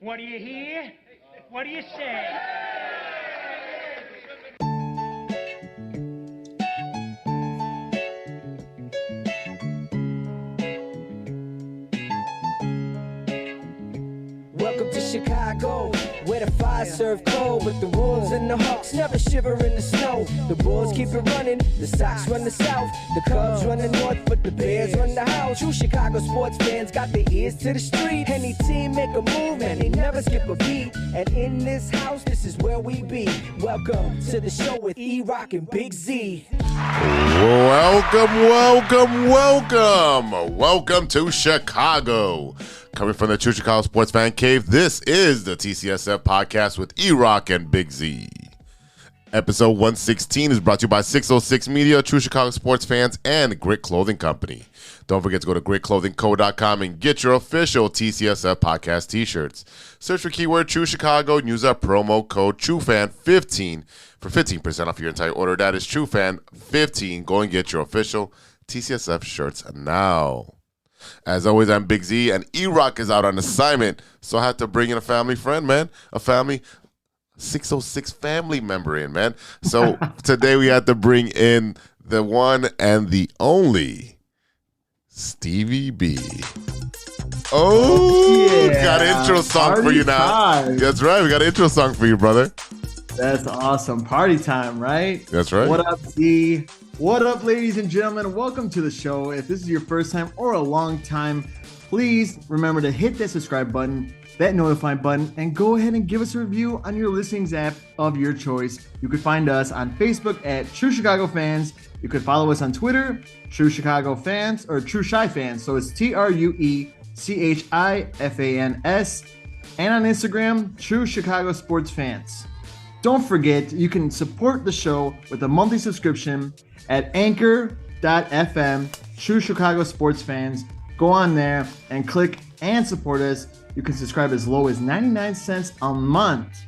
What do you hear? What do you say? Welcome to Chicago, where the fires serve cold, but the Wolves and the Hawks never shiver in the snow. The Bulls keep it running, the Sox run the South, the Cubs run the North, but the Bears run the house. True Chicago sports fans got their ears to the street. Any team make a move and they never skip a beat. And in this house, this is where we be. Welcome to the show with E-Roc and Big Z. Welcome to Chicago. Coming from the True Chicago Sports Fan Cave, this is the TCSF podcast with E-Roc and Big Z. Episode 116 is brought to you by 606 Media, True Chicago Sports Fans, and Grit Clothing Company. Don't forget to go to gritclothingco.com and get your official TCSF podcast t-shirts. Search for keyword True Chicago and use our promo code TrueFan15 for 15% off your entire order. That is TrueFan15. Go and get your official TCSF shirts now. As always, I'm Big Z, and E-Roc is out on assignment, so I had to bring in a family friend, man. A family 606 family member in, man. So today we had to bring in the one and the only Stevie B. Oh, yeah. Got an intro song for you now. Time. That's right. We got an intro song for you, brother. That's awesome. Party time, right? That's right. What up, Z? What up, ladies and gentlemen? Welcome to the show. If this is your first time or a long time, please remember to hit that subscribe button, that notify button, and go ahead and give us a review on your listings app of your choice. You can find us on Facebook at True Chicago Fans. You could follow us on Twitter, True Chicago Fans, or True Chi Fans. So it's TrueChifans. And on Instagram, True Chicago Sports Fans. Don't forget, you can support the show with a monthly subscription at anchor.fm, True Chicago Sports Fans. Go on there and click and support us. You can subscribe as low as 99 cents a month.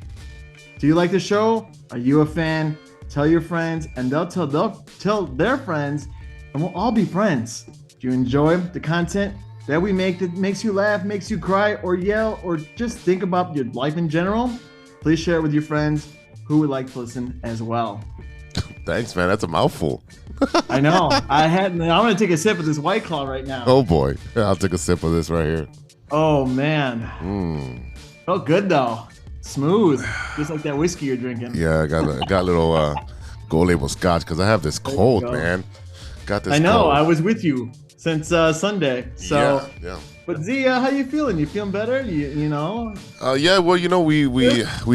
Do you like the show? Are you a fan? Tell your friends, and they'll tell their friends, and we'll all be friends. Do you enjoy the content that we make that makes you laugh, makes you cry, or yell, or just think about your life in general? Please share it with your friends who would like to listen as well. Thanks, man. That's a mouthful. I know. I'm going to take a sip of this White Claw right now. Oh, boy. I'll take a sip of this right here. Oh, man. Felt good, though. Smooth. Just like that whiskey you're drinking. Yeah, I got a little gold label scotch because I have this cold, man. Got this I know. cold. I was with you since Sunday. So, yeah. But Z, how you feeling? You feeling better? You know? Yeah, well, you know, we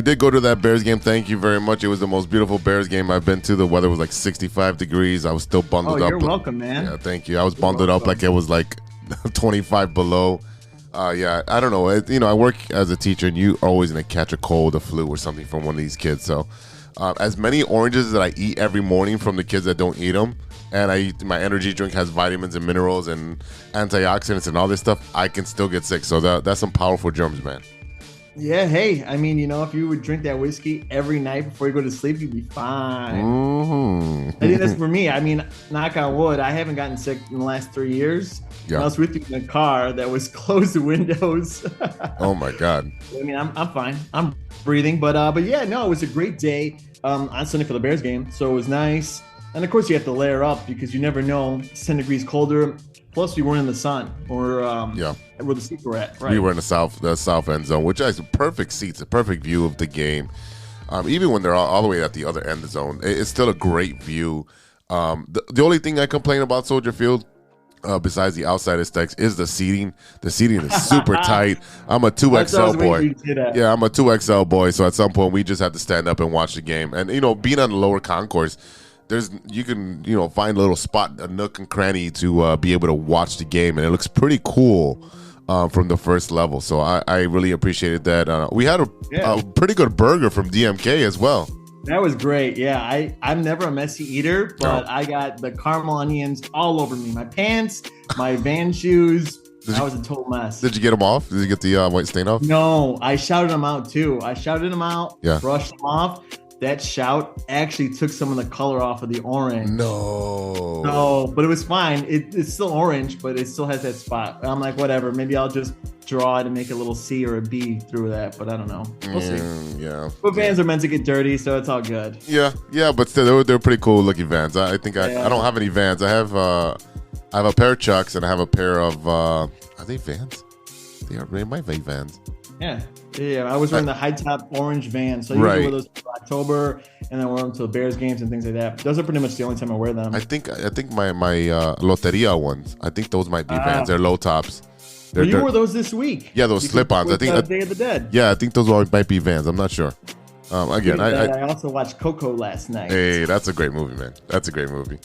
did go to that Bears game. Thank you very much. It was the most beautiful Bears game I've been to. The weather was like 65 degrees. I was still bundled up. You're welcome, man. Yeah, thank you. I was bundled up like it was like 25 below. Yeah, I don't know. I work as a teacher, and you are always going to catch a cold, a flu, or something from one of these kids. So as many oranges that I eat every morning from the kids that don't eat them, and my energy drink has vitamins and minerals and antioxidants and all this stuff, I can still get sick. So that's some powerful germs, man. Yeah, hey, I mean, if you would drink that whiskey every night before you go to sleep, you'd be fine. Mm-hmm. I think that's for me. I mean, knock on wood, I haven't gotten sick in the last 3 years. Yeah. I was with you in a car that was closed the windows. Oh my God. I mean, I'm fine. I'm breathing, but yeah, no, it was a great day on Sunday for the Bears game. So it was nice. And of course you have to layer up because you never know. It's 10 degrees colder. Plus we weren't in the sun or where the seats were at. Right. We were in the south end zone, which has perfect seats, a perfect view of the game. Even when they're all the way at the other end of the zone, it's still a great view. The only thing I complain about Soldier Field, besides the outside aesthetics, is the seating. The seating is super tight. I'm a 2XL boy. Yeah, I'm a 2XL boy. So at some point we just have to stand up and watch the game. And being on the lower concourse, you can find a little spot, a nook and cranny to be able to watch the game, and it looks pretty cool from the first level. So I really appreciated that. We had a pretty good burger from DMK as well. That was great. Yeah, I'm never a messy eater, but I got the caramel onions all over me. My pants, my Van shoes. That was a total mess. Did you get them off? Did you get the white stain off? No, I shouted them out too. Brushed them off. that shout actually took some of the color off of the orange. No, but it was fine. It's still orange, but it still has that spot. And I'm like, whatever. Maybe I'll just draw it and make a little C or a B through that. But I don't know. We'll see. Yeah. But Vans are meant to get dirty, so it's all good. Yeah. But still, they're pretty cool looking Vans. I think I don't have any Vans. I have a pair of Chucks and I have a pair of are they Vans? They might be Vans. Yeah, I was wearing the high top orange Vans. So I usually wear those for October and then wear them to the Bears games and things like that. Those are pretty much the only time I wear them. I think my Loteria ones. I think those might be Vans. They're low tops. You wore those this week. Yeah, those slip-ons. I think Day of the Dead. Yeah, I think those might be Vans. I'm not sure. Again, I also watched Coco last night. Hey, that's a great movie, man. That's a great movie.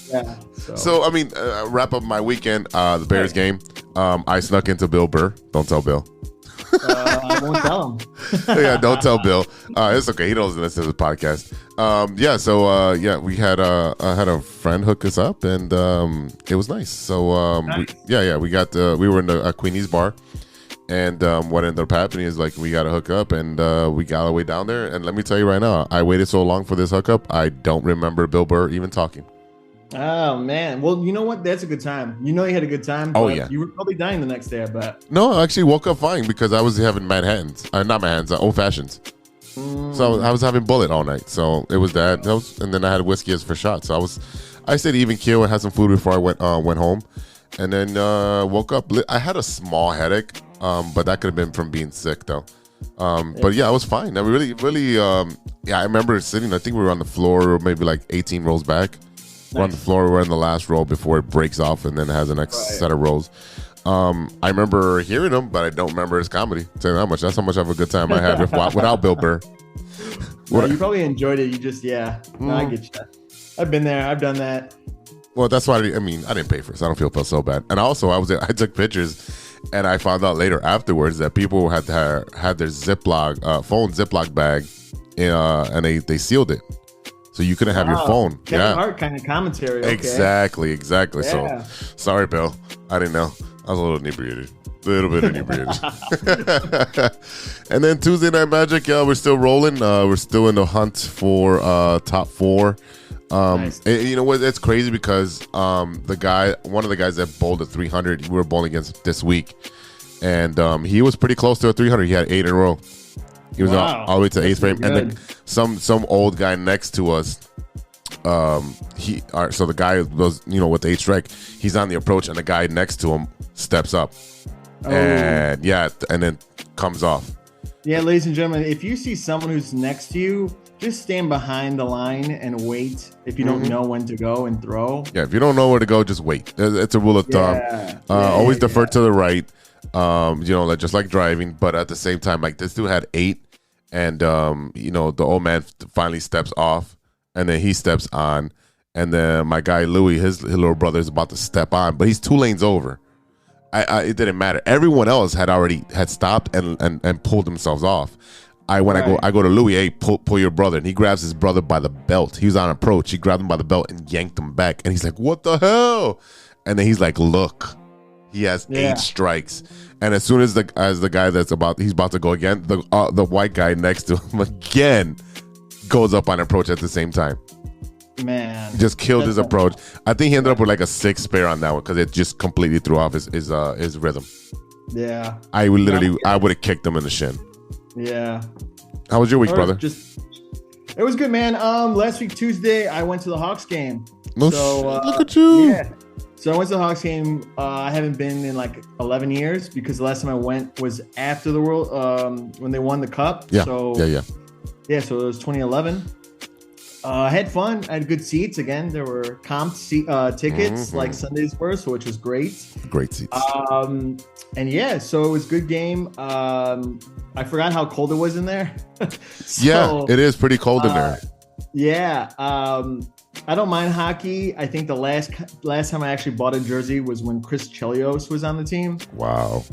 Yeah. So I mean, wrap up my weekend. The Bears game. I snuck into Bill Burr. Don't tell Bill. I won't tell him. Yeah, don't tell Bill. It's okay. He doesn't listen to the podcast. We had a friend hook us up, and it was nice. So we were in the Queenie's bar, and what ended up happening is like we got to hook up, and we got our way down there. And let me tell you right now, I waited so long for this hookup, I don't remember Bill Burr even talking. Oh man! Well, you know what? That's a good time. You know, you had a good time. Oh yeah. You were probably dying the next day, I bet. No, I actually woke up fine because I was having Manhattans. Not Manhattans, old fashions. So I was having Bullet all night. So it was that. And then I had whiskey as for shots. So I stayed even keel and had some food before I went home, and then woke up. I had a small headache, but that could have been from being sick though. But yeah, I was fine. I really, I remember sitting. I think we were on the floor, maybe like 18 rows back. We're on the floor. We're in the last row before it breaks off and then it has the next set of rows. I remember hearing him, but I don't remember his comedy. Tell you how much. That's how much of a good time I had without Bill Burr. Well, you probably enjoyed it. You just, No, I get you. I've been there. I've done that. Well, that's why I didn't pay for it, so I don't feel so bad. And also, I took pictures, and I found out later afterwards that people had their phone Ziploc bag, and they sealed it. So you couldn't have your phone. Kevin Hart kind of commentary. Okay. Exactly. Yeah. So sorry, Bill. I didn't know. I was a little inebriated. And then Tuesday Night Magic, we're still rolling. We're still in the hunt for top 4. Nice. You know what? It's crazy because one of the guys that bowled at 300, we were bowling against this week, and he was pretty close to a 300. He had 8 in a row. He was all the way to 8th frame, and then some old guy next to us. So the guy was, with the 8 strike, he's on the approach, and the guy next to him steps up, and then comes off. Yeah, ladies and gentlemen, if you see someone who's next to you, just stand behind the line and wait. If you don't know when to go and throw. Yeah, if you don't know where to go, just wait. It's a rule of thumb. Always defer to the right. Just like driving, but at the same time, like this dude had 8, and the old man finally steps off, and then he steps on, and then my guy Louis, his little brother, is about to step on, but he's 2 lanes over. It didn't matter. Everyone else had stopped and pulled themselves off. I go to Louis, hey, pull your brother, and he grabs his brother by the belt. He was on approach. He grabbed him by the belt and yanked him back, and he's like, "What the hell?" And then he's like, "Look." He has 8 strikes, and as soon as the guy he's about to go again, the white guy next to him again goes up on approach at the same time. Man, just killed his approach. I think he ended up with like a 6 spare on that one because it just completely threw off his rhythm. Yeah, I would have kicked him in the shin. Yeah. How was your week, brother? It was good, man. Last week Tuesday I went to the Hawks game. Look at you. Yeah. So I went to the Hawks game. I haven't been in like 11 years because the last time I went was after the World when they won the Cup. Yeah. So it was 2011. I had fun. I had good seats. Again, there were comped tickets like Sundays were, which was great. Great seats. So it was a good game. I forgot how cold it was in there. It is pretty cold in there. Yeah. I don't mind hockey. I think the last time I actually bought a jersey was when Chris Chelios was on the team. Wow.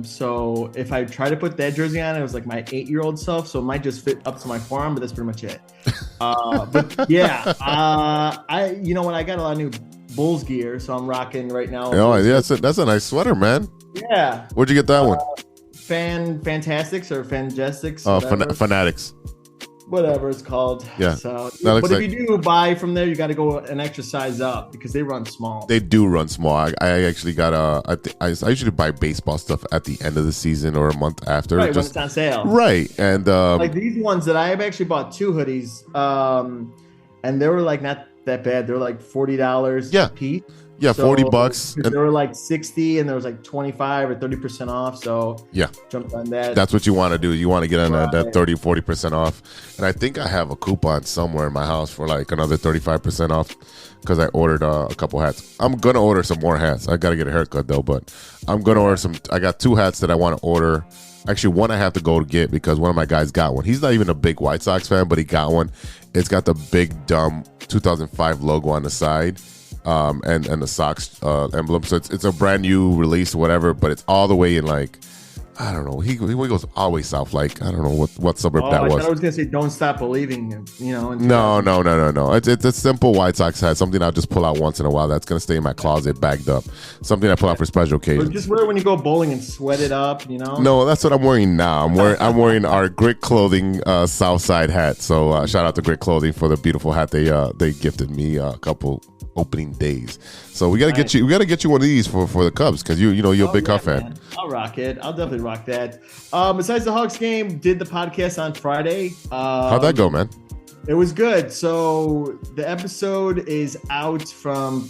So if I try to put that jersey on, it was like my 8-year-old self. So it might just fit up to my forearm, but that's pretty much it. I got a lot of new Bulls gear, so I'm rocking right now. Oh yeah, that's a nice sweater, man. Yeah. Where'd you get that one? Fantastics or Fangestics? Fanatics. whatever it's called. Yeah. So, That looks but like- if you do buy from there, you got to go an extra size up because they run small. They do run small. I actually got I usually buy baseball stuff at the end of the season or a month after. Right, when it's on sale. Right. And Like these ones that I've actually bought 2 hoodies, and they were like not that bad. They were like $40 Yeah. a piece. yeah, So, $40. They were like 60 and there was like 25 or 30% off. So Yeah. jumped on that. That's what you want to do. You want to get on that Right. 30-40% off. And I think I have a coupon somewhere in my house for like another 35% off because I ordered a couple hats. I'm going to order some more hats. I got to get a haircut though, but I'm going to order some. I got 2 hats that I want to order. Actually, one I have to go to get because one of my guys got one. He's not even a big White Sox fan, but he got one. It's got the big, dumb 2005 logo on the side. And the Sox emblem. So it's a brand new release or whatever, but it's all the way in like, I don't know. He goes all the way south. Like, I don't know what suburb that I was. thought I was gonna say don't stop believing. You know. No. It's a simple White Sox hat. Something I'll just pull out once in a while. That's gonna stay in my closet, bagged up. Something I pull out for special Or occasions. just wear it when you go bowling and sweat it up. You know. No, that's what I'm wearing now. I'm wearing our Grit Clothing Southside hat. So shout out to Grit Clothing for the beautiful hat they gifted me a couple opening days. So we gotta get you. We gotta get you one of these for the Cubs because you're a big Cub fan. Man. I'll rock it. I'll definitely rock that. Besides the Hawks game, did the podcast on Friday. How'd that go, man? It was good. So the episode is out from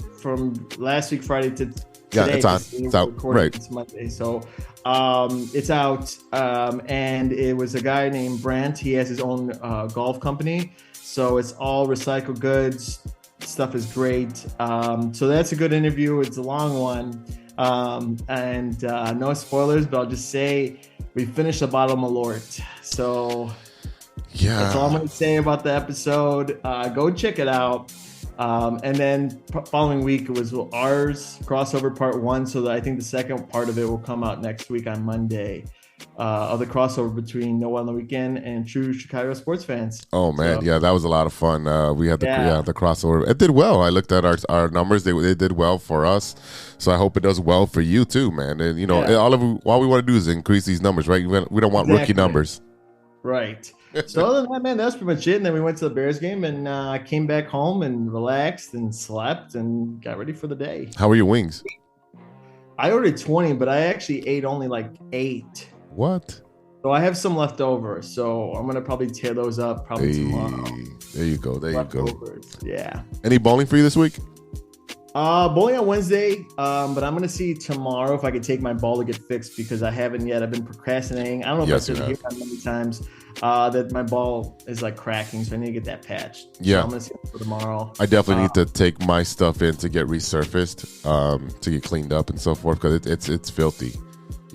last week Friday to today. Yeah, it's on. It's out. Right. It's Monday. So it's out. And it was a guy named Brant. He has his own golf company. So it's all recycled goods. Stuff is great. So that's a good interview. It's a long one. And no spoilers, but I'll just say we finished a bottle of Malort. So that's all I'm Yeah. going to say about the episode. Go check it out. And then following week, it was ours crossover part 1. So I think the second part of it will come out next week on Monday. Of the crossover between No One on the Weekend and True Chicago Sports Fans. Oh man, So- yeah, that was a lot of fun. We had the crossover. It did well. I looked at our numbers. They did well for us. So I hope it does well for you too, man. And all we want to do is increase these numbers, right? We don't want rookie Exactly. numbers. Right. So other than that, man, that's pretty much it. And then we went to the Bears game and came back home and relaxed and slept and got ready for the day. How were your wings? I ordered 20, but I actually ate only like 8. What? So I have some left over. So I'm going to probably tear those up probably tomorrow. There you go. There you go. Leftovers. Yeah. Any bowling for you this week? Bowling on Wednesday, but I'm going to see tomorrow if I could take my ball to get fixed because I haven't yet. I've been procrastinating. I don't know Yes, if you I said have. here many times that my ball is like cracking, so I need to get that patched. Yeah. So I'm going to see it for tomorrow. I definitely need to take my stuff in to get resurfaced, to get cleaned up and so forth because it's filthy.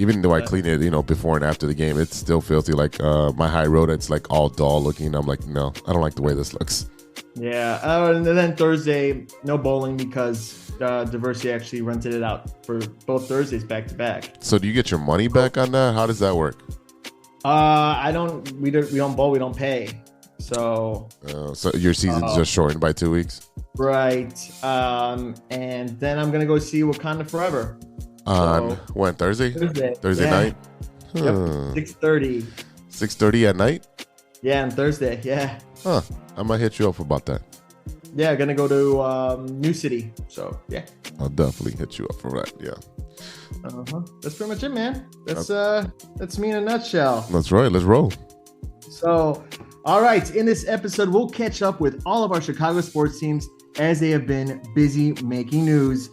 Even though I clean it, before and after the game, it's still filthy. Like my high road, it's like all dull looking. I'm like, no, I don't like the way this looks. Yeah. And then Thursday, no bowling because Diversity actually rented it out for both Thursdays back to back. So do you get your money back on that? How does that work? We don't bowl, we don't pay. So So your season's just shortened by 2 weeks? right. And then I'm gonna go see Wakanda Forever. On So- when? Thursday? Thursday Yeah. night? Yep. Huh. 6:30. 6:30 at night? Yeah, on Thursday. Yeah. Huh. I might hit you up about that. Yeah, gonna go to New City. So yeah. I'll definitely hit you up for that. Yeah. That's pretty much it, man. That's me in a nutshell. That's right. Let's roll. So, all right. In this episode, we'll catch up with all of our Chicago sports teams as they have been busy making news.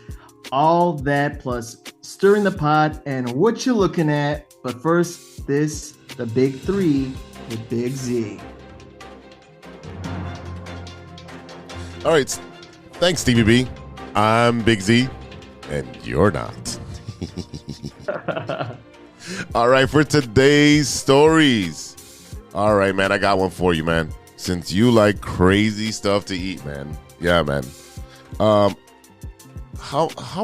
All that plus stirring the pot and what you're looking at. But first, the Big Three with Big Z. All right. Thanks, Stevie B. I'm Big Z, and you're not. All right, for today's stories. All right, man, I got one for you, man. Since you like crazy stuff to eat, man. Yeah, man. How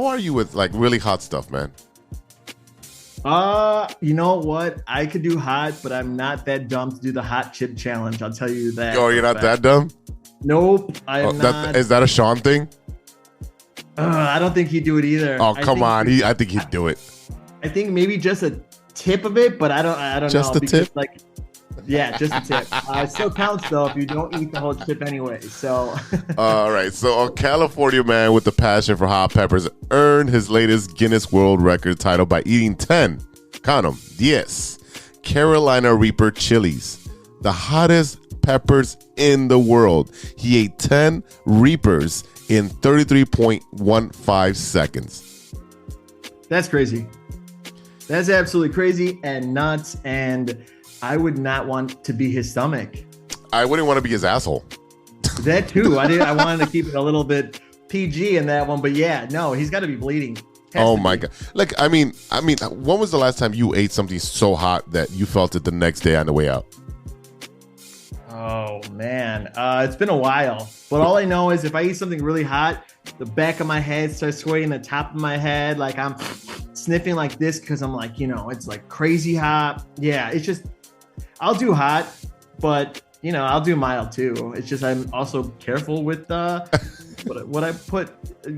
are you with like really hot stuff, man? You know what? I could do hot, but I'm not that dumb to do the hot chip challenge. I'll tell you that. Oh, you're not that dumb? Nope, I am not. Is that a Sean thing? I don't think he'd do it either. Oh, come on. I think he'd do it. I think maybe just a tip of it, but I don't Just know. a tip? Like, Yeah, just a tip. It still counts though if you don't eat the whole chip anyway. So. All right. So a California man with a passion for hot peppers earned his latest Guinness World Record title by eating 10, count 'em, 10, Carolina Reaper chilies, the hottest peppers in the world. He ate 10 Reapers in 33.15 seconds. That's crazy. That's absolutely crazy and nuts. And I would not want to be his stomach. I wouldn't want to be his asshole. That too. I wanted to keep it a little bit PG in that one, but yeah, no, he's got to be bleeding. Oh my God. Like, I mean, when was the last time you ate something so hot that you felt it the next day on the way out? Oh man, it's been a while. But all I know is if I eat something really hot, the back of my head starts swaying, the top of my head, like I'm sniffing like this because I'm like, it's like crazy hot. Yeah, it's just, I'll do hot, but I'll do mild too. It's just I'm also careful with what I put,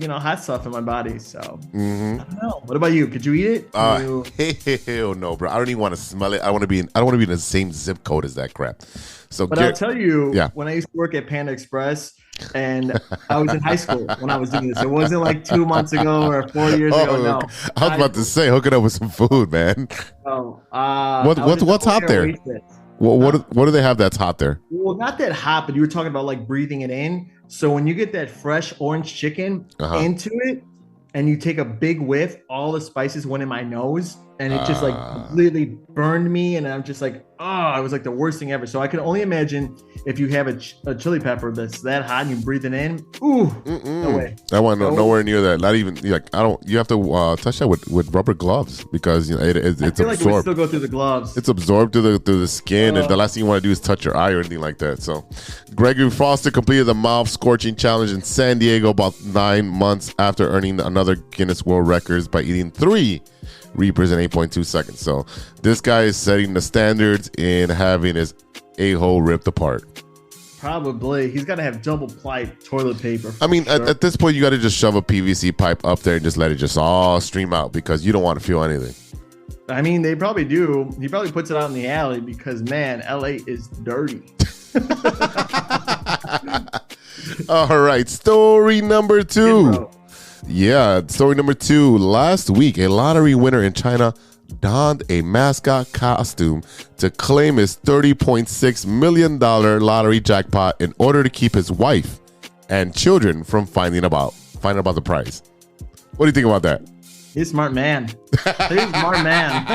hot stuff in my body. So I don't know. What about you? Could you eat it? Hell no, bro. I don't even want to smell it. I don't want to be in the same zip code as that crap. So, but I'll tell you, when I used to work at Panda Express, and I was in high school when I was doing this. It wasn't like 2 months ago or 4 years ago. No, I was about to say, hook it up with some food, man. Oh, what's hot there? What do they have that's hot there? Well, not that hot, but you were talking about like breathing it in. So when you get that fresh orange chicken into it, and you take a big whiff, all the spices went in my nose, and it just like completely burned me, and I'm just like, it was like the worst thing ever. So I can only imagine if you have a chili pepper that's that hot and you breathe it in. Ooh, no way. I want nowhere near that. Not even like I don't. You have to touch that with rubber gloves because it's I feel like absorbed. it would still go through the gloves. It's absorbed through the skin, and the last thing you want to do is touch your eye or anything like that. So, Gregory Foster completed the mouth scorching challenge in San Diego about 9 months after earning another Guinness World Records by eating 3 Reapers in 8.2 seconds. So this guy is setting the standards in having his a-hole ripped apart. Probably. He's got to have double ply toilet paper. I mean, at this point, you got to just shove a PVC pipe up there and just let it just all stream out because you don't want to feel anything. I mean, they probably do. He probably puts it out in the alley because, man, LA is dirty. All right. Story number 2. Yeah, story number 2. Last week, a lottery winner in China donned a mascot costume to claim his $30.6 million lottery jackpot in order to keep his wife and children from finding about the prize. What do you think about that? He's a smart man. He's a smart man.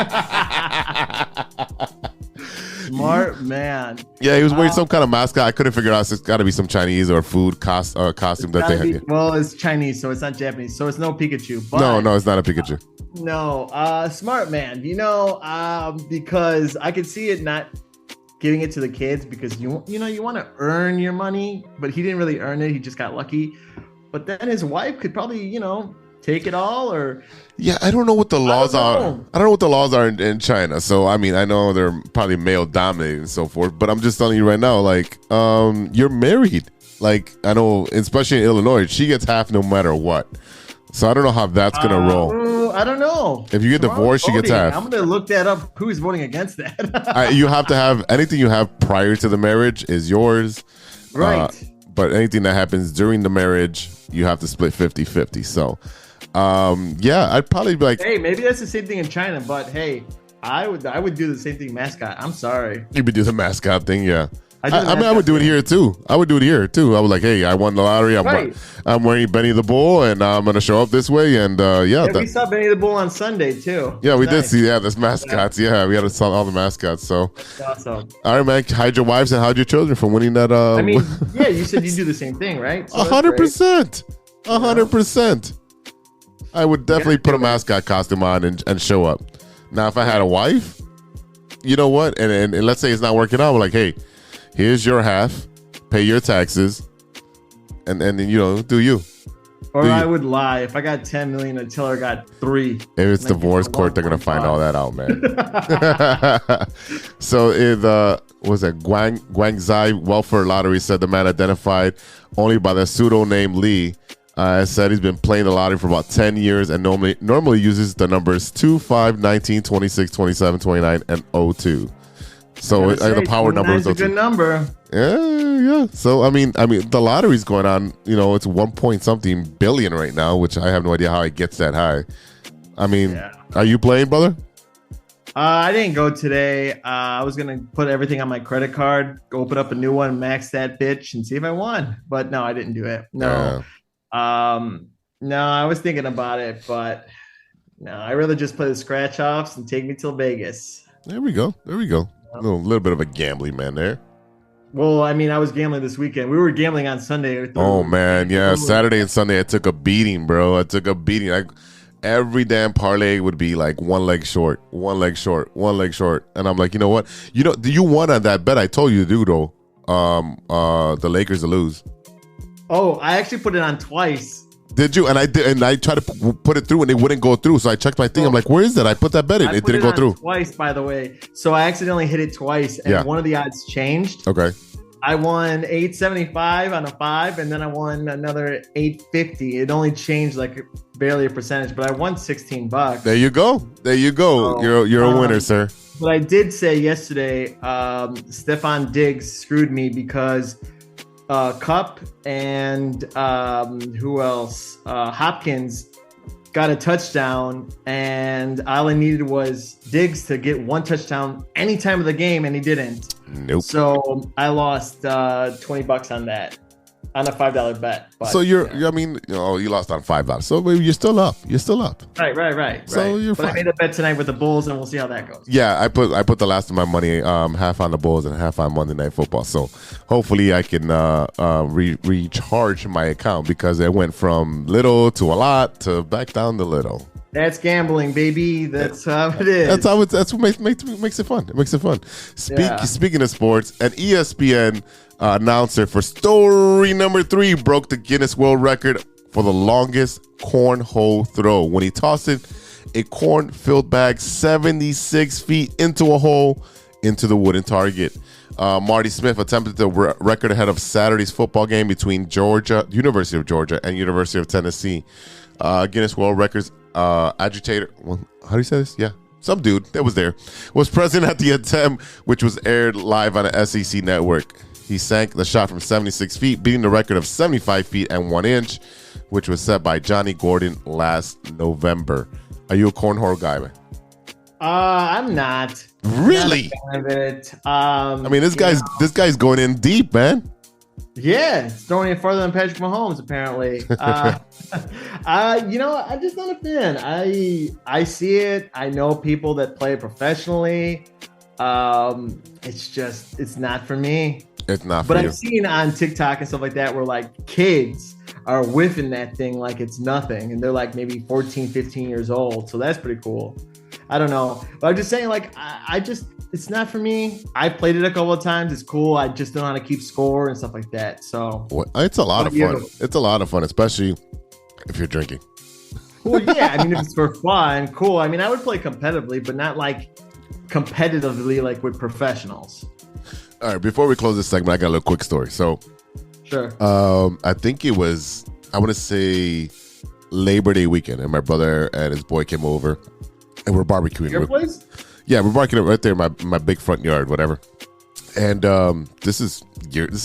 Smart man. Yeah, he was wearing some kind of mascot. I couldn't figure out. It's got to be some Chinese or food costume that they have. Well, it's Chinese, so it's not Japanese. So it's no Pikachu. But no, it's not a Pikachu. No, smart man. Because I could see it not giving it to the kids because you want to earn your money, but he didn't really earn it. He just got lucky. But then his wife could probably, take it all or. Yeah, I don't know what the laws are. I don't know what the laws are in China. So, I mean, I know they're probably male dominated and so forth, but I'm just telling you right now, like, you're married. Like, I know, especially in Illinois, she gets half no matter what. So I don't know how that's going to roll. I don't know. If you get divorced, she gets half. I'm going to look that up. Who's voting against that? You have to have anything you have prior to the marriage is yours. Right. But anything that happens during the marriage, you have to split 50-50. So, I'd probably be like, hey, maybe that's the same thing in China, but hey, I would do the same thing mascot. I'm sorry. You would do the mascot thing, yeah. I would do it here too. I would do it here too. I was like, hey, I won the lottery. I'm wearing Benny the Bull, and I'm going to show up this way. And we saw Benny the Bull on Sunday too. Yeah, we did see. Yeah, there's mascots. Yeah, we had to saw all the mascots. So, that's awesome. All right, man. Hide your wives and hide your children from winning that. I mean, yeah, you said you do the same thing, right? 100%. 100%. I would definitely put a mascot costume on and show up. Now, if I had a wife, you know what? And let's say it's not working out. We're like, hey, here's your half. Pay your taxes. And then, do you. I would lie. If I got 10 million, I'd tell her I got 3. If it's divorce court, they're going to find all that out, man. So was it Guangzhou Welfare Lottery said the man identified only by the pseudo-name Lee said he's been playing the lottery for about 10 years and normally uses the numbers 2, 5, 19, 26, 27, 29, and 02. So the power number is a good number. Yeah. So I mean, the lottery's going on. It's 1 point something billion right now, which I have no idea how it gets that high. I mean, Are you playing, brother? I didn't go today. I was gonna put everything on my credit card, go open up a new one, max that bitch, and see if I won. But no, I didn't do it. No. No, I was thinking about it, but no, I'd rather just play the scratch offs and take me till Vegas. There we go. A little bit of a gambling man there. Well, I mean, I was gambling this weekend. We were gambling on Sunday. Oh man, yeah. Saturday and Sunday, I took a beating, bro. Every damn parlay would be like one leg short. And I'm like, you know what? Do you won on that bet I told you to do, though? The Lakers to lose. Oh, I actually put it on twice. Did you? And I did, and I tried to put it through, and it wouldn't go through. So I checked my thing. I'm like, where is that? I put that bet in. It didn't go through. Twice, by the way. So I accidentally hit it twice, and one of the odds changed. Okay. I won $8.75 on a 5, and then I won another $8.50. It only changed like barely a percentage, but I won $16. There you go. So, you're a winner, sir. But I did say yesterday, Stephon Diggs screwed me because Kupp and who else? Hopkins got a touchdown, and all I needed was Diggs to get one touchdown any time of the game, and he didn't. Nope. So I lost $20 on that, on a $5 bet. But, so you lost on $5. So maybe you're still up. Right. So you're fine. I made a bet tonight with the Bulls, and we'll see how that goes. Yeah, I put the last of my money, half on the Bulls and half on Monday Night Football. So hopefully I can recharge my account, because it went from little to a lot to back down to little. That's gambling, baby. That's how it is. That's what makes it fun. It makes it fun. Speaking of sports, an ESPN announcer for story number 3 broke the Guinness World Record for the longest cornhole throw when he tossed a corn-filled bag 76 feet into a hole into the wooden target. Marty Smith attempted the record ahead of Saturday's football game between University of Georgia and University of Tennessee. Guinness World Records agitator, how do you say this? Yeah, some dude that was there was present at the attempt, which was aired live on the SEC network. He sank the shot from 76 feet, beating the record of 75 feet and 1 inch, which was set by Johnny Gordon last November. Are you a cornhole guy, man? I'm not. Really? Not a fan of it. I mean, this guy's going in deep, man. Yeah, it's throwing it farther than Patrick Mahomes, apparently. I'm just not a fan. I see it. I know people that play professionally. It's not for me. It's not for you. But you. I've seen on TikTok and stuff like that where like kids are whiffing that thing like it's nothing, and they're like maybe 14, 15 years old. So that's pretty cool. I don't know. But I'm just saying, like, it's not for me. I've played it a couple of times. It's cool. I just don't know how to keep score and stuff like that. So it's a lot of fun. It's a lot of fun, especially if you're drinking. Well, yeah. I mean, if it's for fun, cool. I mean, I would play competitively, but not like competitively like with professionals. All right. Before we close this segment, I got a little quick story. So, sure. I think it was, I want to say Labor Day weekend, and my brother and his boy came over, and we're barbecuing. Your place? Yeah, we're barbecuing right there in my big front yard, whatever. And this is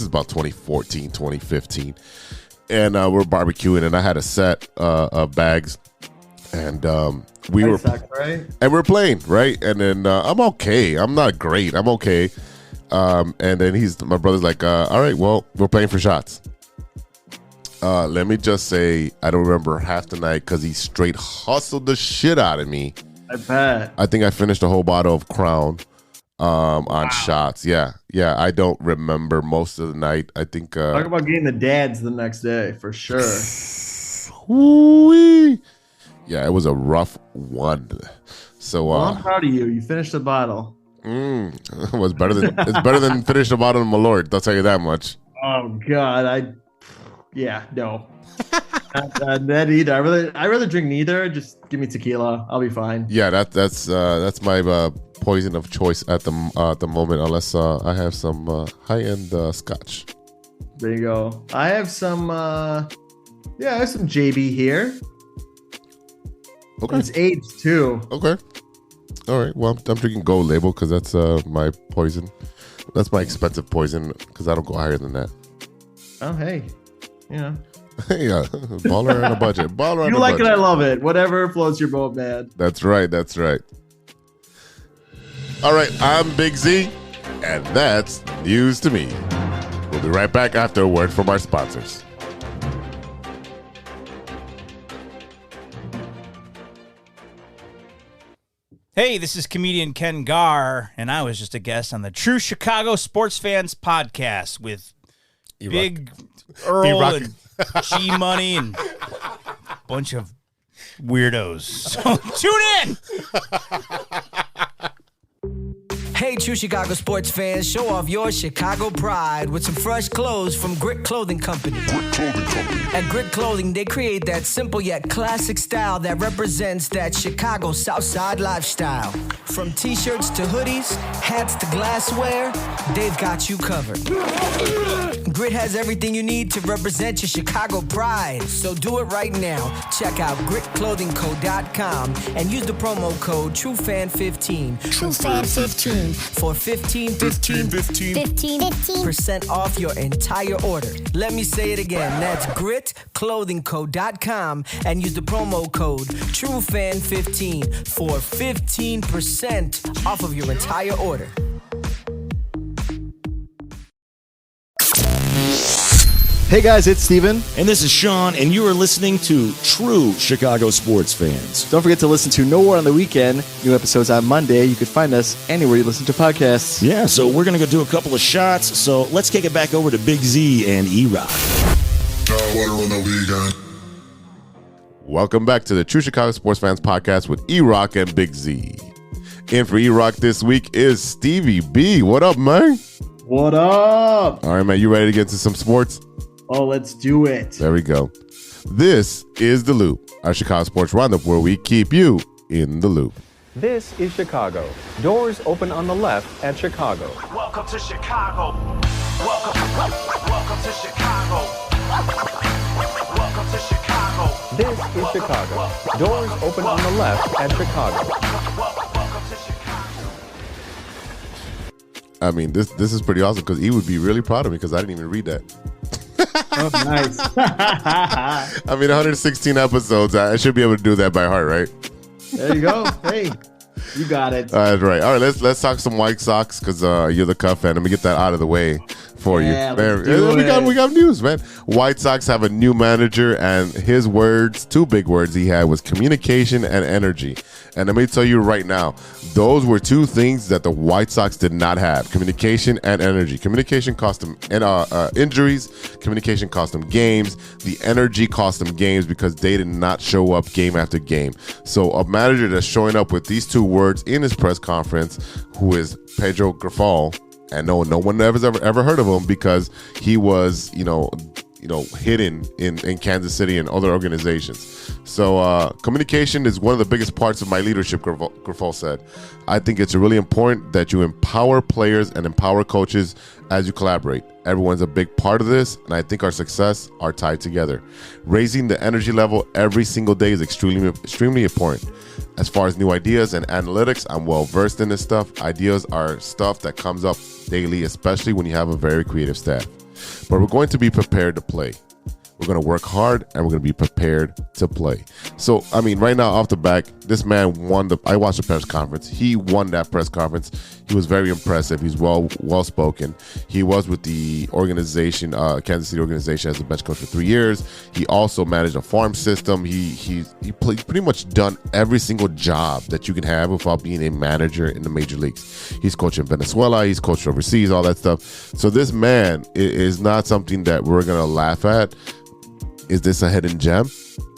about 2014, 2015. And we're barbecuing, and I had a set of bags, and we were right? And we're playing, right? And then I'm okay. I'm not great. I'm okay. And then my brother's like, all right, well, we're playing for shots. Let me just say, I don't remember half the night because he straight hustled the shit out of me. I bet. I think I finished a whole bottle of Crown on shots. Yeah. I don't remember most of the night. I think. Talk about getting the dads the next day for sure. Woo-wee. Yeah, it was a rough one. So I'm proud of you. You finished the bottle. It was better than finish the bottle of Malort. I'll tell you that much. Oh God, no. Not that either. I rather drink neither. Just give me tequila. I'll be fine. Yeah, that's my poison of choice at the moment. Unless I have some high-end scotch. There you go. I have some. I have some JB here. Okay. It's aged too. Okay. All right. Well, I'm drinking Gold Label because that's my poison. That's my expensive poison because I don't go higher than that. Oh, hey. Yeah. Yeah. Baller on a budget. Baller on You a like budget. it, I love it. Whatever floats your boat, man. That's right. That's right. All right. I'm Big Z, and that's news to me. We'll be right back after a word from our sponsors. Hey, this is comedian Ken Garr, and I was just a guest on the True Chicago Sports Fans podcast with Big Earl E-Roc. and G-Money and a bunch of weirdos. So tune in! Hey, true Chicago sports fans, show off your Chicago pride with some fresh clothes from Grit Clothing Company. At Grit Clothing, they create that simple yet classic style that represents that Chicago Southside lifestyle. From t-shirts to hoodies, hats to glassware, they've got you covered. Grit has everything you need to represent your Chicago pride. So do it right now. Check out gritclothingco.com and use the promo code TrueFan15. TrueFan15. For 15% off your entire order. Let me say it again. That's gritclothingco.com and use the promo code TrueFan15 for 15% off of your entire order. Hey guys, it's Steven. And this is Sean, and you are listening to True Chicago Sports Fans. Don't forget to listen to No War on the Weekend. New episodes on Monday. You can find us anywhere you listen to podcasts. Yeah, so we're going to go do a couple of shots, so let's kick it back over to Big Z and E-Roc. Welcome back to the True Chicago Sports Fans podcast with E-Roc and Big Z. In for E-Roc this week is Stevie B. What up, man? What up? All right, man. You ready to get into some sports? Oh, let's do it. There we go. This is The Loop, our Chicago sports roundup where we keep you in the loop. This is Chicago. Doors open on the left at Chicago. Welcome to Chicago. Welcome to Chicago. Welcome to Chicago. This is Chicago. Doors open on the left at Chicago. Welcome to Chicago. I mean, this is pretty awesome because he would be really proud of me because I didn't even read that. Oh, nice. I mean, 116 episodes. I should be able to do that by heart, right? There you go. Hey, you got it. That's right. All right, let's talk some White Sox because you're the Cub fan. Let me get that out of the way for Yeah, you. let's do we it. got news, man. White Sox have a new manager, and his words, two big words he had was communication and energy. And let me tell you right now, those were two things that the White Sox did not have: communication and energy. Communication cost them injuries. Communication cost them games. The energy cost them games because they did not show up game after game. So a manager that's showing up with these two words in his press conference, who is Pedro Grifol, and no one ever heard of him because he was hidden in Kansas City and other organizations. So communication is one of the biggest parts of my leadership, Grifol said. I think it's really important that you empower players and empower coaches as you collaborate. Everyone's a big part of this, and I think our success are tied together. Raising the energy level every single day is extremely important. As far as new ideas and analytics, I'm well versed in this stuff. Ideas are stuff that comes up daily, especially when you have a very creative staff. But we're going to be prepared to play. We're going to work hard, and we're going to be prepared to play. So, I mean, right now, off the back, this man I watched the press conference. He won that press conference. He was very impressive. He's well-spoken. He was with the organization, Kansas City organization, as a bench coach for 3 years. He also managed a farm system. He pretty much done every single job that you can have without being a manager in the major leagues. He's coached in Venezuela. He's coached overseas, all that stuff. So this man is not something that we're going to laugh at. Is this a hidden gem?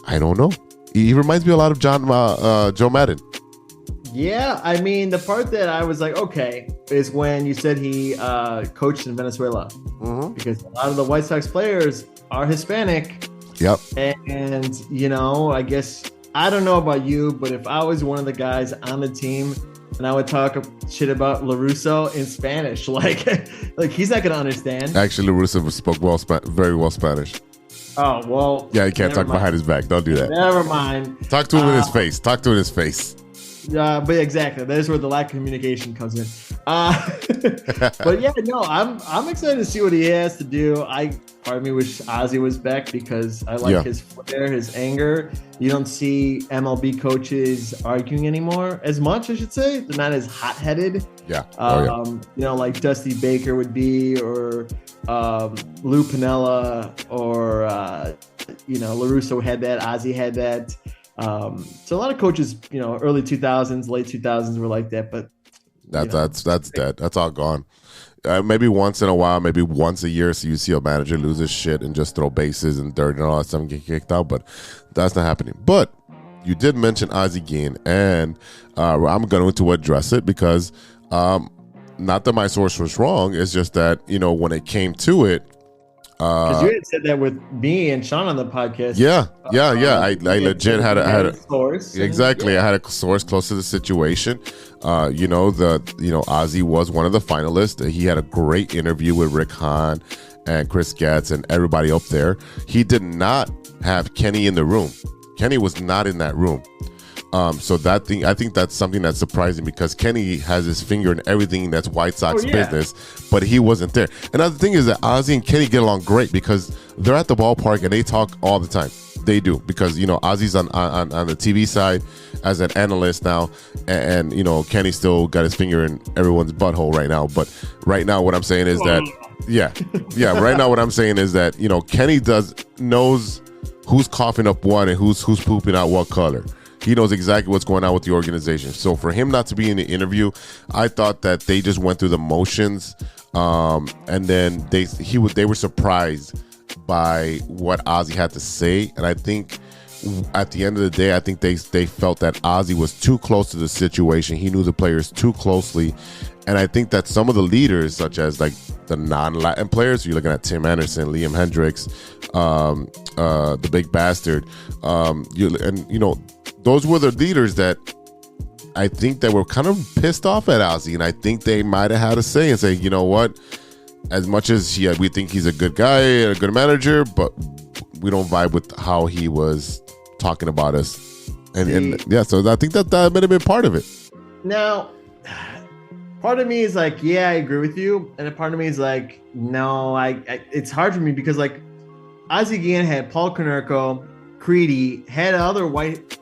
I don't know. He reminds me a lot of Joe Madden. Yeah, I mean, the part that I was like, okay, is when you said he coached in Venezuela. Mm-hmm. Because a lot of the White Sox players are Hispanic. Yep. And, I guess, I don't know about you, but if I was one of the guys on the team and I would talk shit about LaRusso in Spanish, like he's not going to understand. Actually, LaRusso spoke very well Spanish. Oh, well. Yeah, you can't talk behind his back. Don't do that. Never mind. Talk to him in his face. Talk to him in his face. But exactly, that's where the lack of communication comes in. But yeah, no, I'm excited to see what he has to do. Part of me wish Ozzie was back because I like his flair, his anger. You don't see MLB coaches arguing anymore as much, I should say. They're not as hot-headed. Yeah. Like Dusty Baker would be, or Lou Piniella, or LaRusso had that, Ozzie had that. So a lot of coaches, early 2000s, late 2000s were like that, but that's dead. That's all gone. Maybe once in a while, maybe once a year, so you see a manager lose his shit and just throw bases and dirt and all that stuff and get kicked out, but that's not happening. But you did mention Ozzie Guillen, and I'm going to address it because not that my source was wrong, it's just that, when it came to it, because you had said that with me and Sean on the podcast. Yeah. I legit had a source. Exactly. I had a source close to the situation. Ozzie was one of the finalists. He had a great interview with Rick Hahn and Chris Getz and everybody up there. He did not have Kenny in the room. Kenny was not in that room. So I think that's something that's surprising because Kenny has his finger in everything that's White Sox business, but he wasn't there. And the thing is that Ozzie and Kenny get along great because they're at the ballpark and they talk all the time. They do because Ozzie's on the TV side as an analyst now, and Kenny still got his finger in everyone's butthole right now. But right now, what I'm saying is that right now what I'm saying is that Kenny knows who's coughing up what and who's pooping out what color. He knows exactly what's going on with the organization. So for him not to be in the interview, I thought that they just went through the motions, and then they were surprised by what Ozzie had to say. And I think at the end of the day, I think they felt that Ozzie was too close to the situation. He knew the players too closely. And I think that some of the leaders, such as like the non-Latin players, you're looking at Tim Anderson, Liam Hendricks, the big bastard, those were the leaders that I think that were kind of pissed off at Ozzie, and I think they might have had a say and say, you know what, as much as we think he's a good guy and a good manager, but we don't vibe with how he was talking about us. So I think that might have been part of it. Now, part of me is like, yeah, I agree with you, and a part of me is like, no, it's hard for me because like Ozzie Guillen had Paul Konerko, Creedy, had other white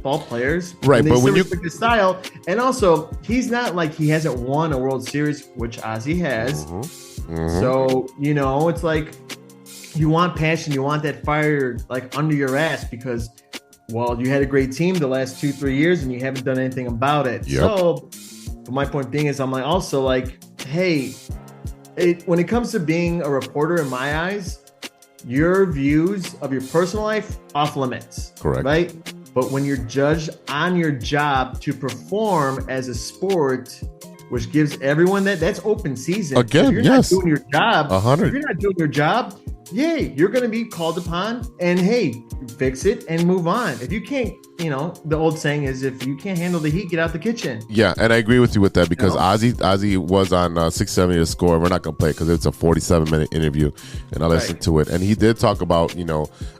ball players, right? But when you the style, and also he's not like he hasn't won a World Series, which Ozzie has. So it's like you want passion, you want that fire like under your ass because you had a great team the last 2-3 years and you haven't done anything about it. Yep. So, but my point being is I'm like also like, hey, when it comes to being a reporter, in my eyes, your views of your personal life off limits. Correct. Right? But when you're judged on your job to perform as a sport, which gives everyone that's open season. Again, if you're yes. not doing your job, 100. If you're not doing your job, you're going to be called upon and fix it and move on. If you can't, the old saying is if you can't handle the heat, get out the kitchen. Yeah, and I agree with you with that because Ozzie was on 670 to score. We're not going to play because it's a 47-minute interview, and I listened to it. And he did talk about,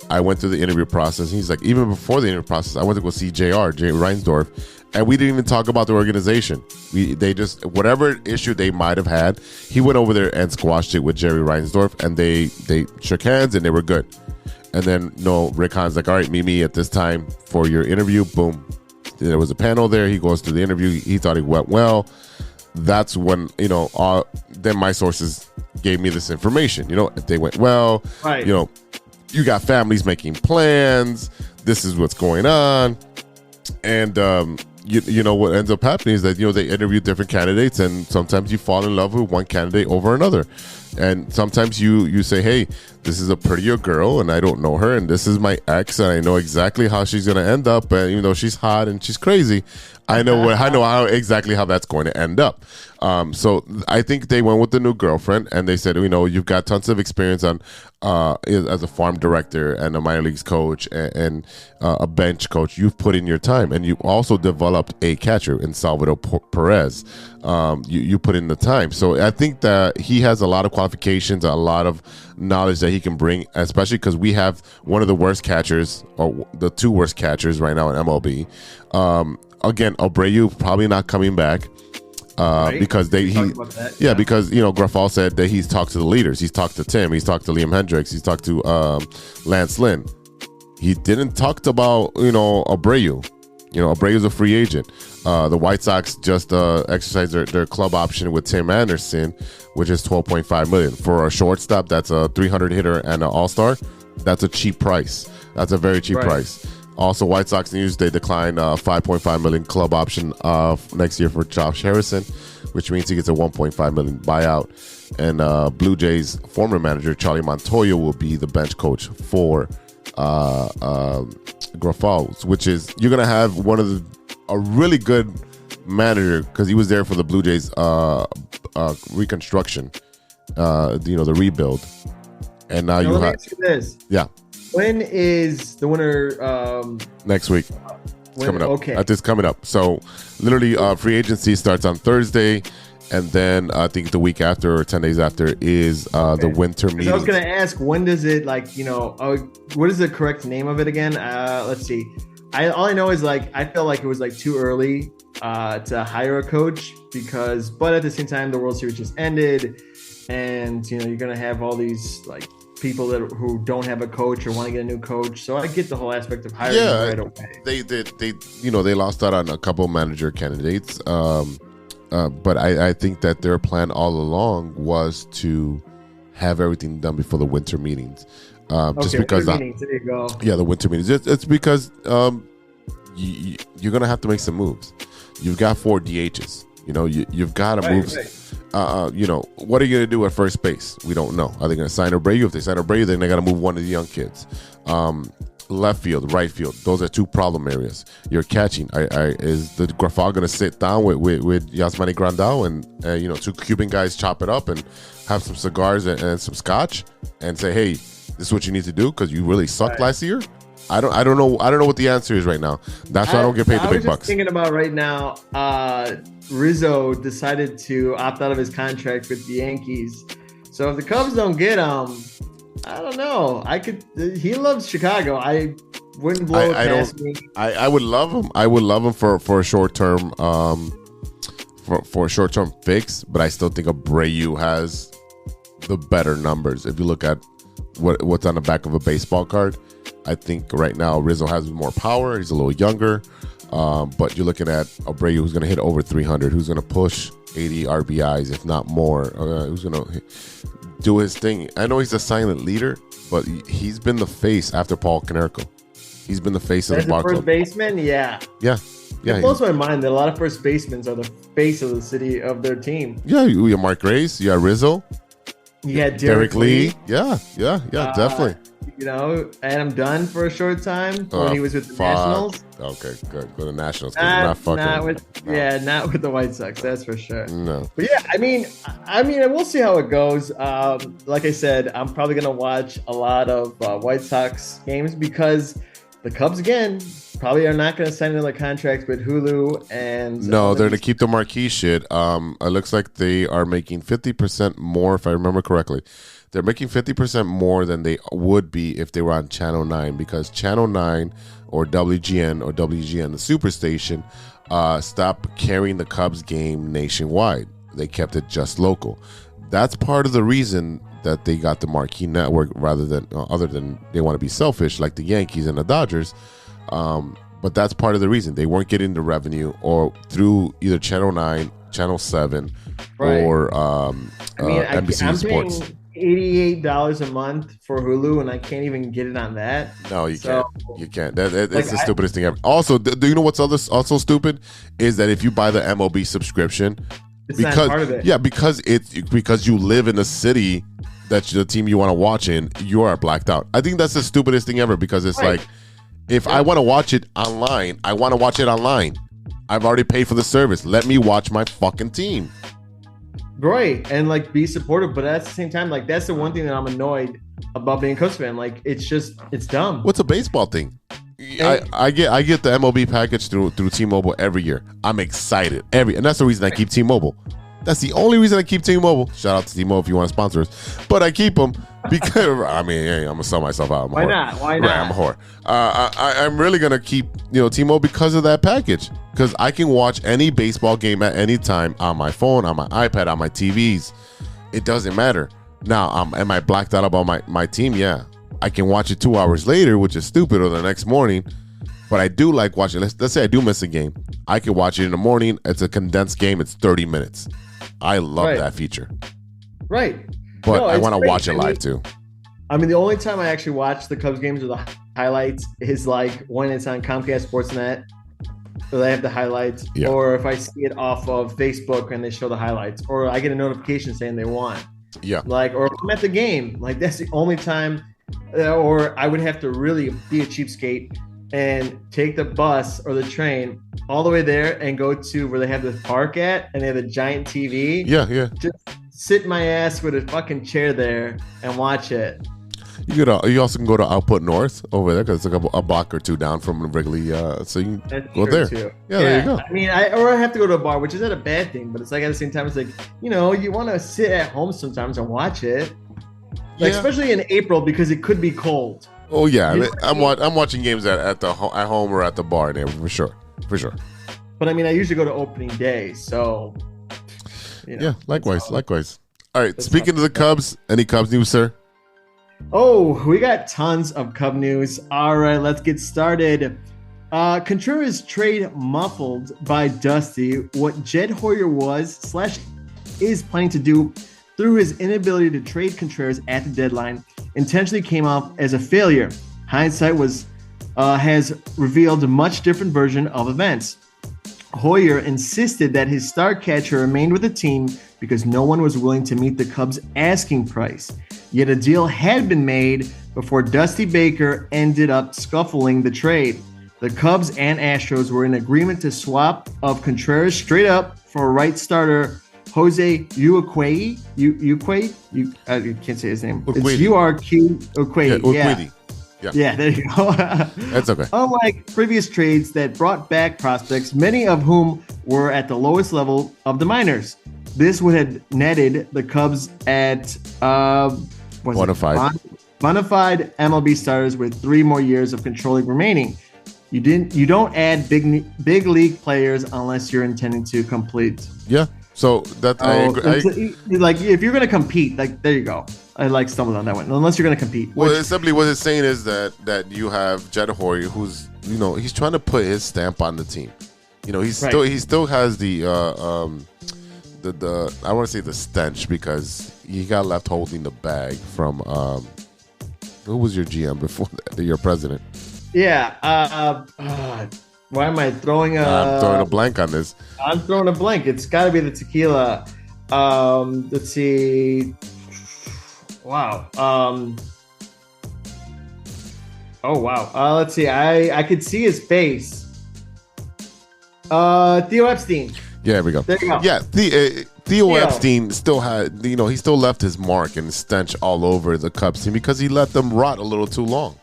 I went through the interview process. And he's like, even before the interview process, I went to go see Jay Reinsdorf, and we didn't even talk about the organization. They just, whatever issue they might have had, he went over there and squashed it with Jerry Reinsdorf, and they shook hands and they were good. And then Rick Hahn's like, all right, meet me at this time for your interview. Boom. There was a panel there. He goes to the interview. He thought it went well. That's when, then my sources gave me this information. If they went well, right. You got families making plans. This is what's going on. And, what ends up happening is that, they interview different candidates, and sometimes you fall in love with one candidate over another. And sometimes you say, hey, this is a prettier girl and I don't know her, and this is my ex and I know exactly how she's going to end up. And even though she's hot and she's crazy, I know exactly how that's going to end up. So I think they went with the new girlfriend, and they said, you've got tons of experience on as a farm director and a minor leagues coach and a bench coach. You've put in your time, and you also developed a catcher in Salvador Perez. You put in the time. So I think that he has a lot of qualifications, a lot of knowledge that he can bring, especially because we have one of the worst catchers, or the two worst catchers right now in MLB. Again, Abreu probably not coming back. Right? Because because Grafal said that he's talked to the leaders. He's talked to Tim. He's talked to Liam Hendricks. He's talked to Lance Lynn. He didn't talk about Abreu. Abreu's a free agent. The White Sox just exercised their club option with Tim Anderson, which is $12.5 million for a shortstop. That's a 300 hitter and an all-star. That's a cheap price. That's a very cheap price. Also, White Sox news, they declined $5.5 million club option next year for Josh Harrison, which means he gets a $1.5 million buyout. And Blue Jays former manager Charlie Montoya will be the bench coach for Grafal, which is, you're going to have a really good manager, because he was there for the Blue Jays reconstruction, the rebuild. And now you have... Ask you this. Yeah. When is the winter? Next week. Coming up. Okay. This coming up. So literally free agency starts on Thursday, and then I think the week after or 10 days after is the winter meeting. I was going to ask, when does it, what is the correct name of it again? Let's see. All I know is I feel like it was too early to hire a coach, but at the same time the World Series just ended, and you're going to have all these people who don't have a coach or want to get a new coach. So I get the whole aspect of hiring right away. They lost out on a couple manager candidates. But I think that their plan all along was to have everything done before the winter meetings. Just because meetings, there you go. Yeah, the winter meetings. It's because you're gonna have to make some moves. You've got 4 DHs. You've got to move. Right. What are you going to do at first base? We don't know. Are they going to sign Abreu? If they sign Abreu, then they got to move one of the young kids. Left field, right field. Those are 2 problem areas. You're catching. Is the Grafal going to sit down with Yasmani Grandal and 2 Cuban guys chop it up and have some cigars and some scotch and say, hey, this is what you need to do because you really sucked last year? I don't know what the answer is right now. That's why I don't get paid the big bucks. I was just thinking about right now, Rizzo decided to opt out of his contract with the Yankees. So if the Cubs don't get him, I don't know. He loves Chicago. I wouldn't blow it past me. I would love him. I would love him for a short term for a short term fix, but I still think Abreu has the better numbers. If you look at what's on the back of a baseball card, I think right now Rizzo has more power. He's a little younger. But you're looking at Abreu, who's going to hit over 300, who's going to push 80 RBIs, if not more, who's going to do his thing. I know he's a silent leader, but he's been the face after Paul Konerko. He's been the face of the ball club. First baseman, yeah. It blows my mind that a lot of first basemen are the face of the city of their team. Yeah, you have Mark Grace, you have Rizzo. You had Derek Lee. Yeah, definitely. Adam Dunn for a short time when he was with the Nationals. Okay, good. With the Nationals. Not with the White Sox, that's for sure. No. But yeah, I mean, we'll see how it goes. Like I said, I'm probably going to watch a lot of White Sox games because the Cubs, again, probably are not going to sign another contract with Hulu. And no, they're going to keep the marquee shit. It looks like they are making 50% more, if I remember correctly. They're making 50% more than they would be if they were on Channel 9, because Channel 9 or WGN, the Superstation, stopped carrying the Cubs game nationwide. They kept it just local. That's part of the reason that they got the marquee network other than they want to be selfish like the Yankees and the Dodgers. But that's part of the reason. They weren't getting the revenue or through either Channel 9, Channel 7, or NBC Sports. $88 a month for Hulu, and I can't even get it on that. No, you can't. You can't. It's the stupidest thing ever. Also, do you know what's also stupid is that if you buy the MLB subscription, it's not part of it. Yeah, because you live in a city that's the team you want to watch in, you are blacked out. I think that's the stupidest thing ever because it's like, if I want to watch it online, I want to watch it online. I've already paid for the service. Let me watch my fucking team. Right, and be supportive, but at the same time, that's the one thing that I'm annoyed about being a Cubs fan. It's dumb. What's a baseball thing? I get the MLB package through T-Mobile every year. I'm excited and that's the reason I keep T-Mobile. That's the only reason I keep T-Mobile. Shout out to T-Mobile if you want to sponsor us. But I keep them because, I mean, hey, I'm going to sell myself out. Why not? Why not? Right, I'm a whore. I'm really going to keep, T-Mobile because of that package. Because I can watch any baseball game at any time on my phone, on my iPad, on my TVs. It doesn't matter. Now, am I blacked out about my team? Yeah. I can watch it 2 hours later, which is stupid, or the next morning. But I do like watching. Let's say I do miss a game. I can watch it in the morning. It's a condensed game. It's 30 minutes. I love that feature. Right. But I want to watch it live too. I mean, the only time I actually watch the Cubs games or the highlights is like when it's on Comcast Sportsnet, so they have the highlights, or if I see it off of Facebook and they show the highlights, or I get a notification saying they won. Yeah. Like, or if I'm at the game, like that's the only time, or I would have to really be a cheapskate and take the bus or the train all the way there and go to where they have the park at and they have a giant TV. Yeah, yeah. Just sit my ass with a fucking chair there and watch it. You also can go to Output North over there because it's like a block or two down from Wrigley. So you can go there. Too. Yeah, there you go. I mean, or I have to go to a bar, which is not a bad thing, but it's like at the same time, it's like, you want to sit at home sometimes and watch it. Like, especially in April because it could be cold. Oh yeah, I'm watching games at home or at the bar there for sure. But I mean, I usually go to opening day, so yeah. Likewise. All right. Speaking of the Cubs, any Cubs news, sir? Oh, we got tons of Cub news. All right, let's get started. Contreras trade muffled by Dusty. What Jed Hoyer is planning to do through his inability to trade Contreras at the deadline intentionally came off as a failure. Hindsight has revealed a much different version of events. Hoyer insisted that his star catcher remained with the team because no one was willing to meet the Cubs' asking price. Yet a deal had been made before Dusty Baker ended up scuffling the trade. The Cubs and Astros were in agreement to swap of Contreras straight up for a right starter, Jose Urquidy. You can't say his name. Urquidy. It's U-R-Q Urquidy. Yeah, there you go. That's okay. Unlike previous trades that brought back prospects, many of whom were at the lowest level of the minors, this would have netted the Cubs at bona fide MLB starters with 3 more years of controlling remaining. You don't add big league players unless you're intending to complete. Yeah. So that I agree. Like if you're gonna compete, like there you go. I stumbled on that one. Unless you're gonna compete. Well, simply what it's saying is that you have Jed Hoyer, who's he's trying to put his stamp on the team. He still has the I want to say the stench because he got left holding the bag from who was your GM before that? Your president. Yeah. Why am I throwing I'm throwing a blank on this. I'm throwing a blank. It's got to be the tequila. Let's see. Wow. Oh wow. Let's see. I could see his face. Theo Epstein. Yeah, there we go. There you go. Yeah, Theo Epstein still had, he still left his mark and stench all over the Cubs team because he let them rot a little too long.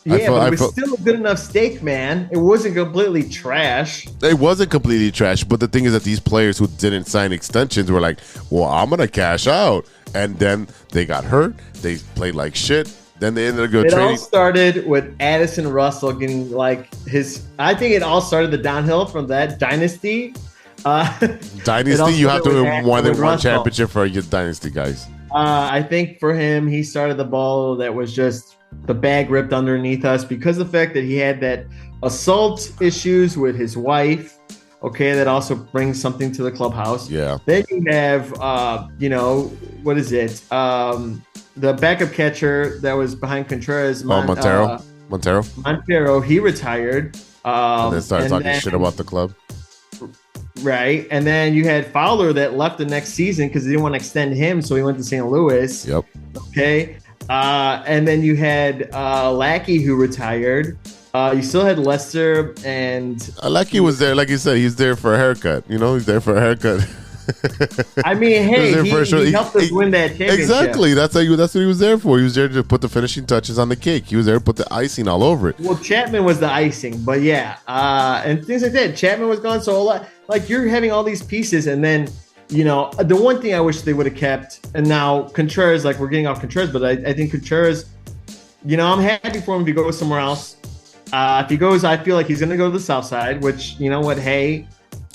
Yeah, but it was still a good enough steak, man. It wasn't completely trash. It wasn't completely trash, but the thing is that these players who didn't sign extensions were like, well, I'm going to cash out. And then they got hurt. They played like shit. Then they ended up going trading. It all started with Addison Russell getting I think it all started the downhill from that dynasty. Dynasty, you have to win more than one championship for your dynasty, guys. I think for him, he started the ball that was just the bag ripped underneath us because of the fact that he had that assault issues with his wife. Okay, that also brings something to the clubhouse. Yeah. Then you have, what is it? The backup catcher that was behind Contreras. Montero. Montero, he retired. And then started talking shit about the club. Right. And then you had Fowler that left the next season because they didn't want to extend him, so he went to St. Louis. Yep. Okay. And then you had Lackey who retired. You still had Lester and Lackey was there, like you said, he's there for a haircut. He's there for a haircut. I mean, hey, he helped us win that championship. Exactly. That's what he was there for. He was there to put the finishing touches on the cake. He was there to put the icing all over it. Well, Chapman was the icing, but yeah, and things like that. Chapman was gone, so a lot. Like you're having all these pieces, and then the one thing I wish they would have kept, and now Contreras, like we're getting off Contreras, but I think Contreras, I'm happy for him if he goes somewhere else. If he goes, I feel like he's going to go to the South Side, which, you know what, hey,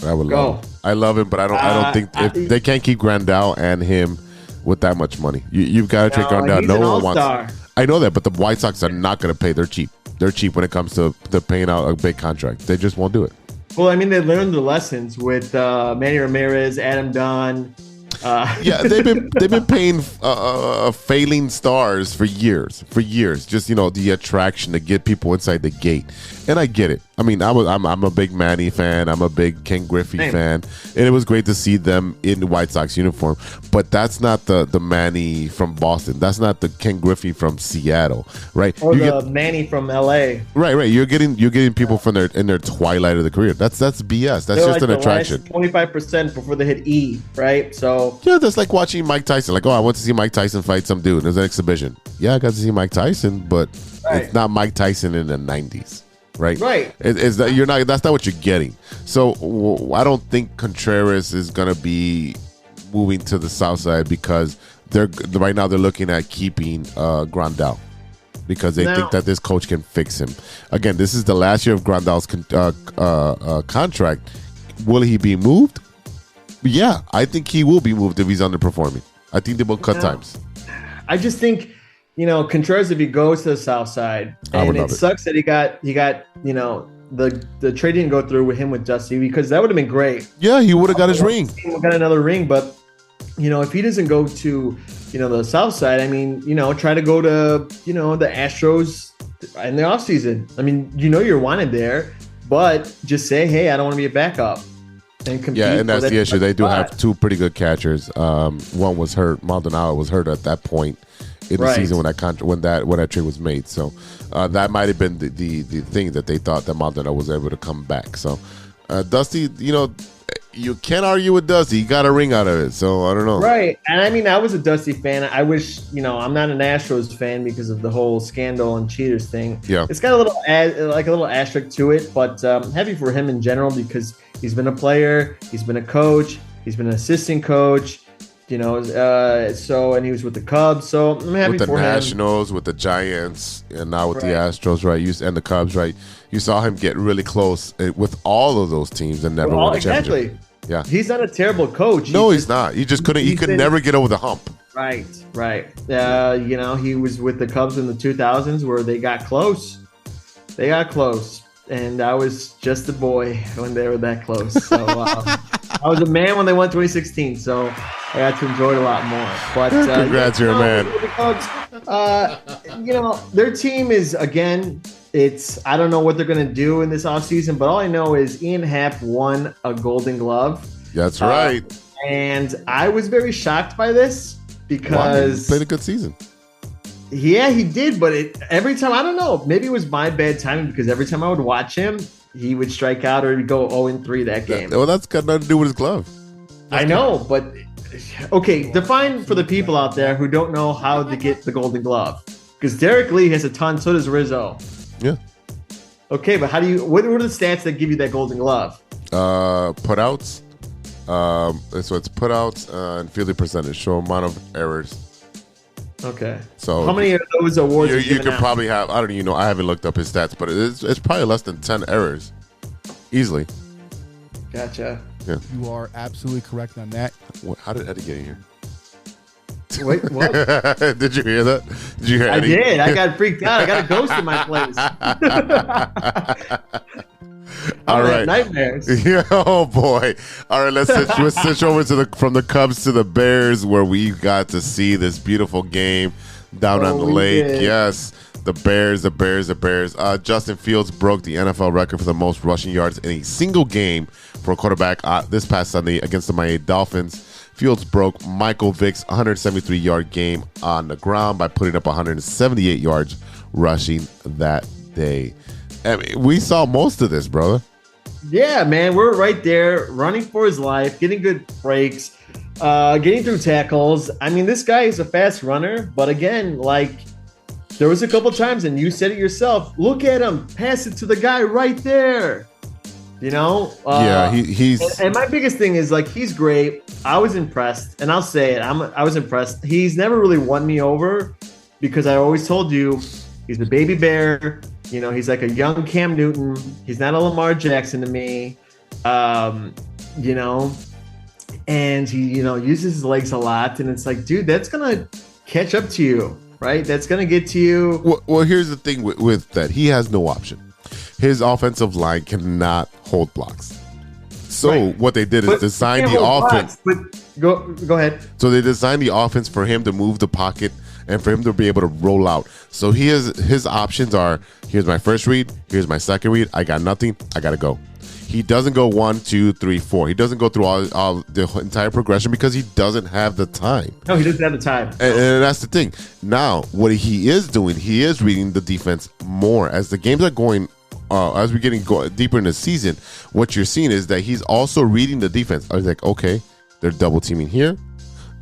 I would go. love him. I love him, but I don't think if they can't keep Grandal and him with that much money. You've got to trade Grandal. He's No an one wants. all-star. I know that, but the White Sox are not going to pay. They're cheap. They're cheap when it comes to paying out a big contract. They just won't do it. Well, I mean, they learned the lessons with Manny Ramirez, Adam Dunn. Yeah, they've been paying failing stars for years. Just the attraction to get people inside the gate, and I get it. I mean, I'm a big Manny fan. I'm a big Ken Griffey fan, and it was great to see them in the White Sox uniform. But that's not the Manny from Boston. That's not the Ken Griffey from Seattle, right? Or the Manny from LA. Right. You're getting people from in their twilight of the career. That's BS. That's They're just like an attraction. 25% before they hit E, right? So yeah, that's like watching Mike Tyson. Like, I went to see Mike Tyson fight some dude. There's an exhibition. Yeah, I got to see Mike Tyson, but it's not Mike Tyson in the 90s. Right. Is that that's not what you're getting. So I don't think Contreras is gonna be moving to the South Side because right now they're looking at keeping Grandal because they think that this coach can fix him. Again, this is the last year of Grandal's contract. Will he be moved? Yeah, I think he will be moved if he's underperforming. I think they will cut times. I just think. Contreras, if he goes to the South Side, and it sucks that he got the trade didn't go through with him with Dusty because that would have been great. Yeah, he would have got his ring. He got another ring, but if he doesn't go to the South Side, I mean, try to go to the Astros in the offseason. I mean, you're wanted there, but just say, hey, I don't want to be a backup. And compete. Yeah, and that's the issue. They do have two pretty good catchers. One was hurt. Maldonado was hurt at that point in the season when that trade was made. So that might have been the thing that they thought that Maldonado was able to come back. So Dusty, you can't argue with Dusty. He got a ring out of it. So I don't know. Right. And I mean, I was a Dusty fan. I wish, I'm not an Astros fan because of the whole scandal and cheaters thing. Yeah. It's got a little asterisk to it, but I'm happy for him in general because he's been a player, he's been a coach, he's been an assistant coach. And he was with the Cubs, so I'm happy with the for Nationals, with the Giants, and now with the Astros, right? And the Cubs, right? You saw him get really close with all of those teams and never won a championship. Exactly. Yeah, he's not a terrible coach. No, he's not. He just couldn't. He could never get over the hump. Right. He was with the Cubs in the 2000s where they got close. And I was just a boy when they were that close. So I was a man when they won 2016. So I got to enjoy it a lot more. But congrats, you're a man. The Cubs, their team is again. I don't know what they're going to do in this offseason, but all I know is Ian Happ won a Golden Glove. That's right. And I was very shocked by this because he played a good season. Yeah, he did, but every time, I don't know, maybe it was my bad timing because every time I would watch him, he would strike out or he'd go 0-3 that game. Well, that's got nothing to do with his glove. I know, but okay, define for the people out there who don't know how to get the Golden Glove. Because Derek Lee has a ton, so does Rizzo. Yeah. Okay, but what are the stats that give you that Golden Glove? Putouts. So it's putouts and fielding percentage, show amount of errors. Okay. So how many of those awards you could probably have? I don't even know. I haven't looked up his stats, but it's probably less than 10 errors, easily. Gotcha. Yeah. You are absolutely correct on that. How did Eddie get in here? Wait, what? Did you hear that? Did you hear Eddie? I did. I got freaked out. I got a ghost in my place. All right, nightmares. Yeah, oh boy! All right, let's switch over from the Cubs to the Bears, where we got to see this beautiful game down on the lake. Did. Yes, the Bears. Justin Fields broke the NFL record for the most rushing yards in a single game for a quarterback this past Sunday against the Miami Dolphins. Fields broke Michael Vick's 173-yard game on the ground by putting up 178 yards rushing that day. I mean, we saw most of this, brother. Yeah, man, we're right there, running for his life, getting good breaks, getting through tackles. I mean, this guy is a fast runner, but again, there was a couple times, and you said it yourself, look at him, pass it to the guy right there. You know? He's and my biggest thing is like he's great. I was impressed, and I'll say it. I was impressed. He's never really won me over because I always told you he's the baby bear. You know, he's like a young Cam Newton. He's not a Lamar Jackson to me. You know, and he uses his legs a lot, and it's like, dude, that's gonna catch up to you, right? That's gonna get to you. Well, here's the thing with that. He has no option. His offensive line cannot hold blocks. So what they did is design the offense. But go ahead. So they designed the offense for him to move the pocket and for him to be able to roll out. So his options are: here's my first read, here's my second read. I got nothing. I gotta go. He doesn't go 1, 2, 3, 4. He doesn't go through all the entire progression because he doesn't have the time. No, he doesn't have the time. And that's the thing. Now, what he is doing, he is reading the defense more as the games are going. As we're getting deeper in the season, what you're seeing is that he's also reading the defense. I was like, okay, they're double teaming here.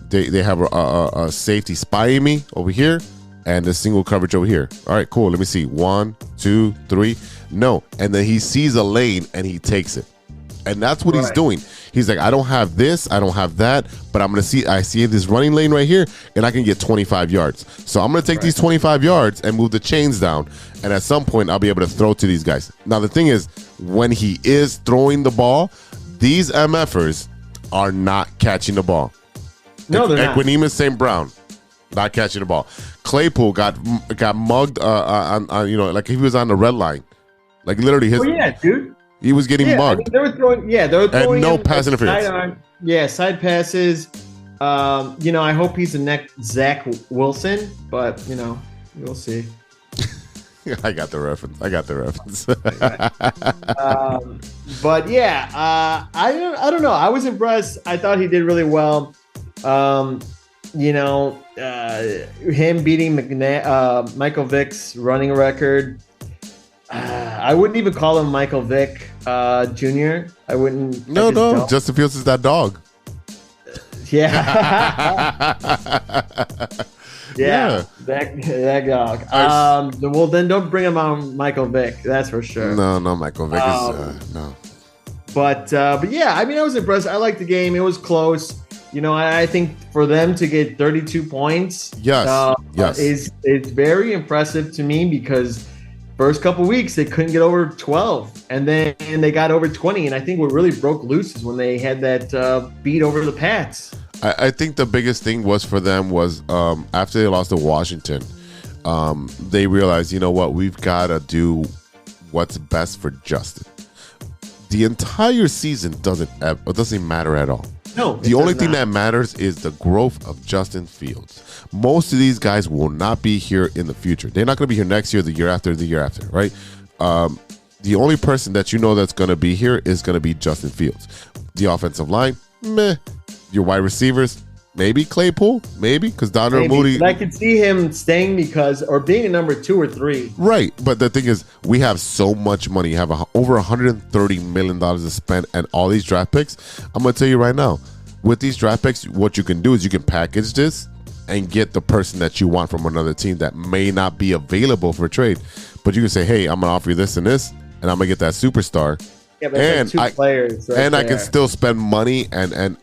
They have a safety spying me over here, and a single coverage over here. All right, cool. Let me see. 1, 2, 3. No, and then he sees a lane and he takes it, and that's what he's doing. He's like, I don't have this, I don't have that, but I see this running lane right here, and I can get 25 yards. So I'm gonna take these 25 yards and move the chains down, and at some point I'll be able to throw to these guys. Now the thing is, when he is throwing the ball, these MFers are not catching the ball. No, they're not. Equanimeous St. Brown, not catching the ball. Claypool got mugged on like he was on the red line. Like literally dude. He was getting mugged. I mean, they were throwing and no him, pass interference. Side passes. I hope he's the next Zach Wilson, but we'll see. I got the reference. But yeah, I don't know. I was impressed. I thought he did really well. Him beating Michael Vick's running record. I wouldn't even call him Michael Vick Jr. I wouldn't. No. Justin Fields is that dog. Yeah. That dog. Well, then don't bring him on Michael Vick. That's for sure. No, Michael Vick is no. But yeah, I mean, I was impressed. I liked the game. It was close. I think for them to get 32 points, is very impressive to me because first couple weeks they couldn't get over 12, and then they got over 20. And I think what really broke loose is when they had that beat over the Pats. I think the biggest thing was for them was after they lost to Washington, they realized, you know what, we've got to do what's best for Justin. The entire season doesn't matter at all. No, the only thing that matters is the growth of Justin Fields. Most of these guys will not be here in the future. They're not going to be here next year, the year after, right? The only person that that's going to be here is going to be Justin Fields. The offensive line, meh. Your wide receivers, maybe Claypool, because Donald Moody. But I could see him staying or being a number 2 or 3. Right, but the thing is, we have so much money. You have over $130 million to spend, and all these draft picks. I'm going to tell you right now, with these draft picks, what you can do is you can package this and get the person that you want from another team that may not be available for trade. But you can say, hey, I'm going to offer you this and this, and I'm going to get that superstar. Yeah, but it's like 2 players. Right I can still spend money and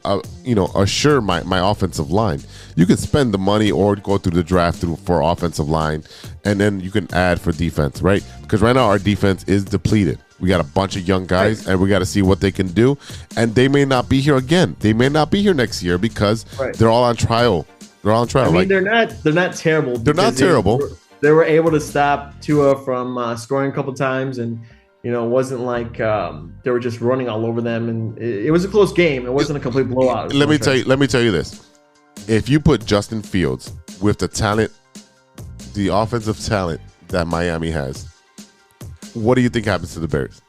assure my offensive line. You can spend the money or go through the draft for offensive line, and then you can add for defense, right? Because right now our defense is depleted. We got a bunch of young guys, and we got to see what they can do. And they may not be here again. They may not be here next year because they're all on trial. They're all on trial. I mean, they're not terrible. They're not terrible. They were able to stop Tua from scoring a couple times, and it wasn't like they were just running all over them. And it was a close game. It wasn't a complete blowout. Let me tell you this: if you put Justin Fields with the talent, the offensive talent that Miami has, what do you think happens to the Bears?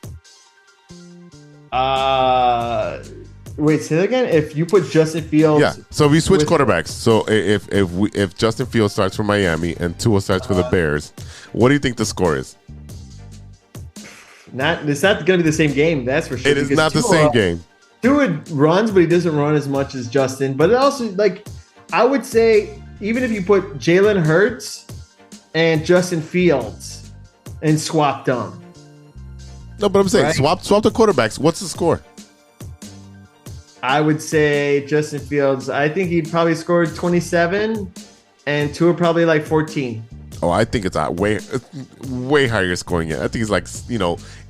Wait, say that again. If you put Justin Fields, So we switch quarterbacks. So if Justin Fields starts for Miami and Tua starts for the Bears, what do you think the score is? It's not going to be the same game. That's for sure. It is not the same game. Tua runs, but he doesn't run as much as Justin. But it also, I would say, even if you put Jalen Hurts and Justin Fields and swap them, No, but I'm saying Right. swap the quarterbacks. What's the score? I would say Justin Fields. I think he probably scored 27, and Tua probably like 14. Oh, I think it's way higher scoring it. I think it's like,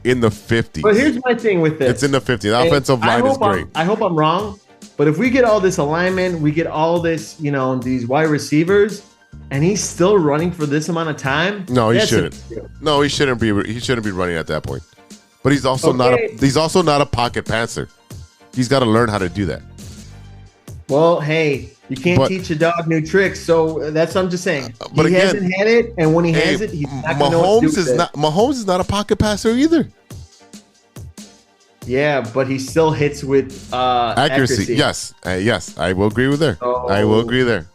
in the 50s. But here's my thing with this. It's in the 50s. The offensive line is great. I hope I'm wrong, but if we get all this alignment, we get all this, these wide receivers, and he's still running for this amount of time. No, he shouldn't. No, he shouldn't be. He shouldn't be running at that point. But he's also not. He's also not a pocket passer. He's got to learn how to do that. Well, hey, you can't teach a dog new tricks, so that's what I'm just saying. But he again, hasn't had it, and when he has it, he's not going to know what to do with it. Mahomes is not a pocket passer either. Yeah, but he still hits with accuracy. Yes, yes, I will agree with there. I will agree there.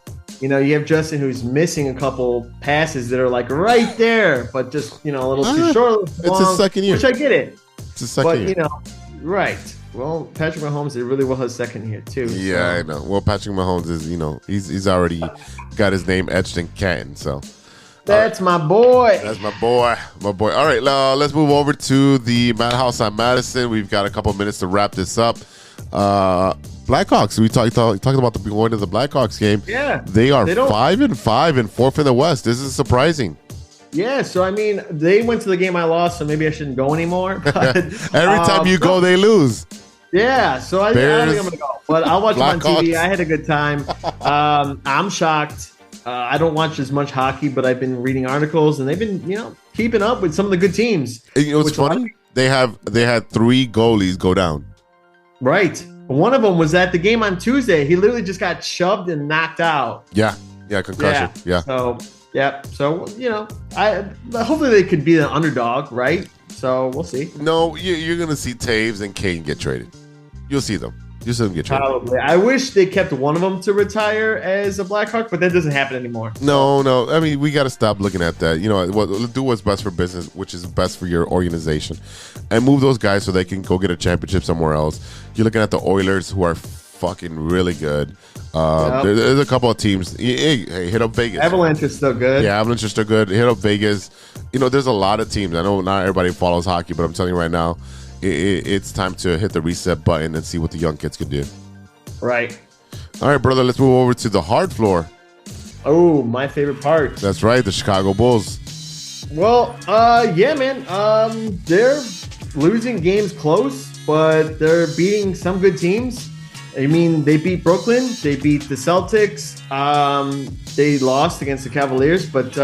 You have Justin who's missing a couple passes that are like right there, but just a little too short. It's his second year, which I get it. It's his second year. Right. Well, Patrick Mahomes did really well his second year too. Yeah, I know. Well, Patrick Mahomes is, he's already got his name etched in Canton. So that's my boy. That's my boy. My boy. All right, let's move over to the Madhouse on Madison. We've got a couple minutes to wrap this up. Blackhawks. We talked about the going to the Blackhawks game. Yeah, they are 5-5 and 4th in the West. This is surprising. Yeah, so I mean, they went to the game I lost, so maybe I shouldn't go anymore. But, every time you go, they lose. Yeah, so I don't think I'm gonna go, but I'll watch them on TV. I had a good time. I'm shocked. I don't watch as much hockey, but I've been reading articles, and they've been, keeping up with some of the good teams. It's funny. They had 3 goalies go down. Right. One of them was at the game on Tuesday. He literally just got shoved and knocked out. Yeah, concussion. Yeah. So, hopefully they could be the underdog, right? So we'll see. No, you're going to see Taves and Kane get traded. You'll see them. You'll see them get traded. Probably. I wish they kept one of them to retire as a Blackhawk, but that doesn't happen anymore. No. I mean, we got to stop looking at that. Do what's best for business, which is best for your organization, and move those guys so they can go get a championship somewhere else. You're looking at the Oilers, who are fucking really good. There's a couple of teams. Hey, hit up Vegas. Avalanche is still good. Yeah, Avalanche is still good. Hit up Vegas. There's a lot of teams. I know not everybody follows hockey, but I'm telling you right now, it's time to hit the reset button and see what the young kids can do. Right. All right, brother, let's move over to the hard floor. Oh, my favorite part. That's right, the Chicago Bulls. Well, yeah, man. They're losing games close, but they're beating some good teams. I mean, they beat Brooklyn. They beat the Celtics. They lost against the Cavaliers, but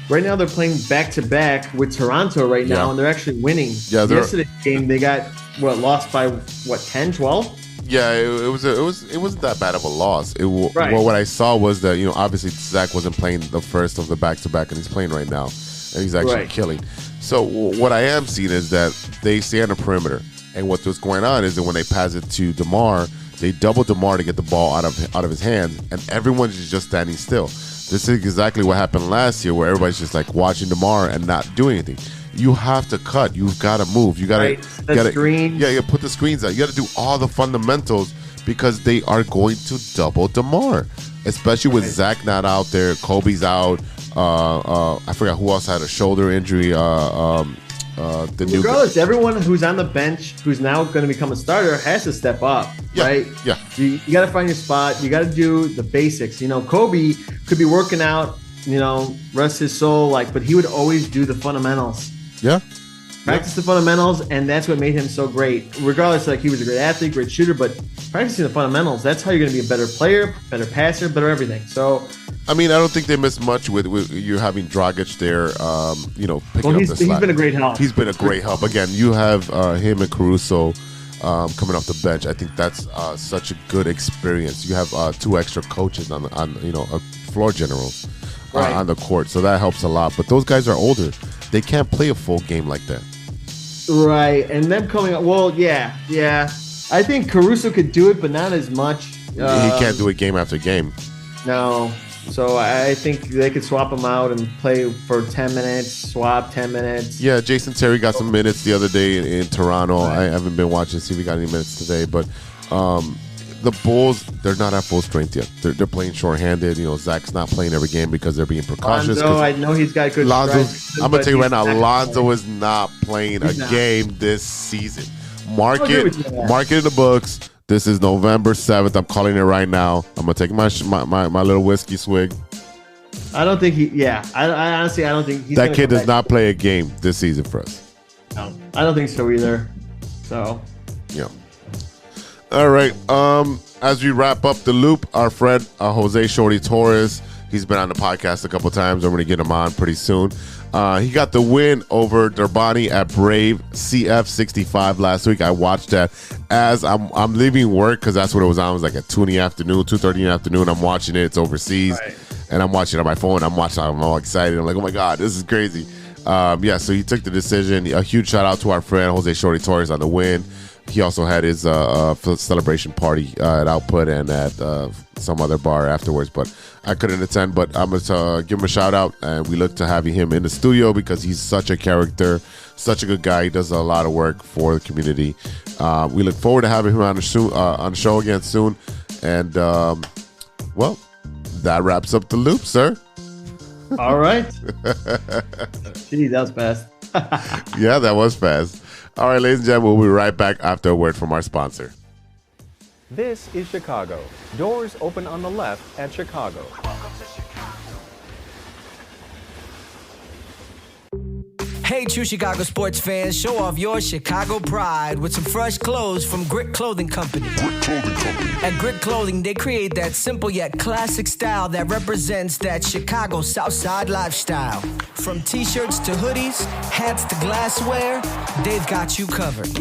right now they're playing back-to-back with Toronto right now, and they're actually winning. Yeah, yesterday's game, they got, lost by, 10, 12? Yeah, it wasn't that bad of a loss. Well, what I saw was that, obviously Zach wasn't playing the first of the back-to-back, and he's playing right now, and he's actually killing. So what I am seeing is that they stay on the perimeter, and what's going on is that when they pass it to DeMar, they double DeMar to get the ball out of his hands, and everyone's just standing still. This is exactly what happened last year, where everybody's just like watching DeMar and not doing anything. You have to cut. You've got to move. You got to screen. Yeah, you put the screens out. You got to do all the fundamentals because they are going to double DeMar, especially with Zach not out there. Kobe's out. I forgot who else had a shoulder injury. Regardless, everyone who's on the bench, who's now going to become a starter, has to step up, right? Yeah. You got to find your spot. You got to do the basics. Kobe could be working out, rest his soul, but he would always do the fundamentals. Yeah. Practice the fundamentals, and that's what made him so great. Regardless, he was a great athlete, great shooter, but practicing the fundamentals, that's how you're going to be a better player, better passer, better everything. So, I mean, I don't think they missed much with you having Dragic there, picking up the slack. He's been a great help. He's been a great help. Again, you have him and Caruso coming off the bench. I think that's such a good experience. You have 2 extra coaches on floor generals on the court, so that helps a lot. But those guys are older. They can't play a full game like that. Right, and them coming up. Well, yeah. I think Caruso could do it, but not as much. He can't do it game after game. No. So I think they could swap him out and play for 10 minutes, swap 10 minutes. Yeah, Jason Terry got some minutes the other day in Toronto. I haven't been watching to see if he got any minutes today, but the Bulls, they're not at full strength yet. They're playing shorthanded. Zach's not playing every game because they're being precautious. Lonzo, I know he's got good strikes. I'm going to tell you right now, Lonzo is not playing a game this season. Mark it in the books. This is November 7th. I'm calling it right now. I'm going to take my little whiskey swig. I don't think I honestly don't think he's that kid does not play a game this season for us. No, I don't think so either. So, yeah. All right. As we wrap up the loop, our friend Jose Shorty Torres, he's been on the podcast a couple times. I'm going to get him on pretty soon. He got the win over Durbani at Brave CF65 last week. I watched that as I'm leaving work because that's what it was on. It was like at 2 in the afternoon, 2:30 in the afternoon. I'm watching it. It's overseas. Right. And I'm watching it on my phone. I'm all excited. I'm like, oh my God, this is crazy. So he took the decision. A huge shout out to our friend Jose Shorty Torres on the win. He also had his celebration party at Output and at some other bar afterwards, but I couldn't attend. But I'm going to give him a shout out, and we look to having him in the studio because he's such a character, such a good guy. He does a lot of work for the community. We look forward to having him on the show again soon. And, that wraps up the loop, sir. All right. Gee, that was fast. Yeah, that was fast. All right, ladies and gentlemen, we'll be right back after a word from our sponsor. This is Chicago. Doors open on the left at Chicago. Hey, true Chicago sports fans, show off your Chicago pride with some fresh clothes from Grit Clothing Company. At Grit Clothing, they create that simple yet classic style that represents that Chicago Southside lifestyle. From t-shirts to hoodies, hats to glassware, they've got you covered.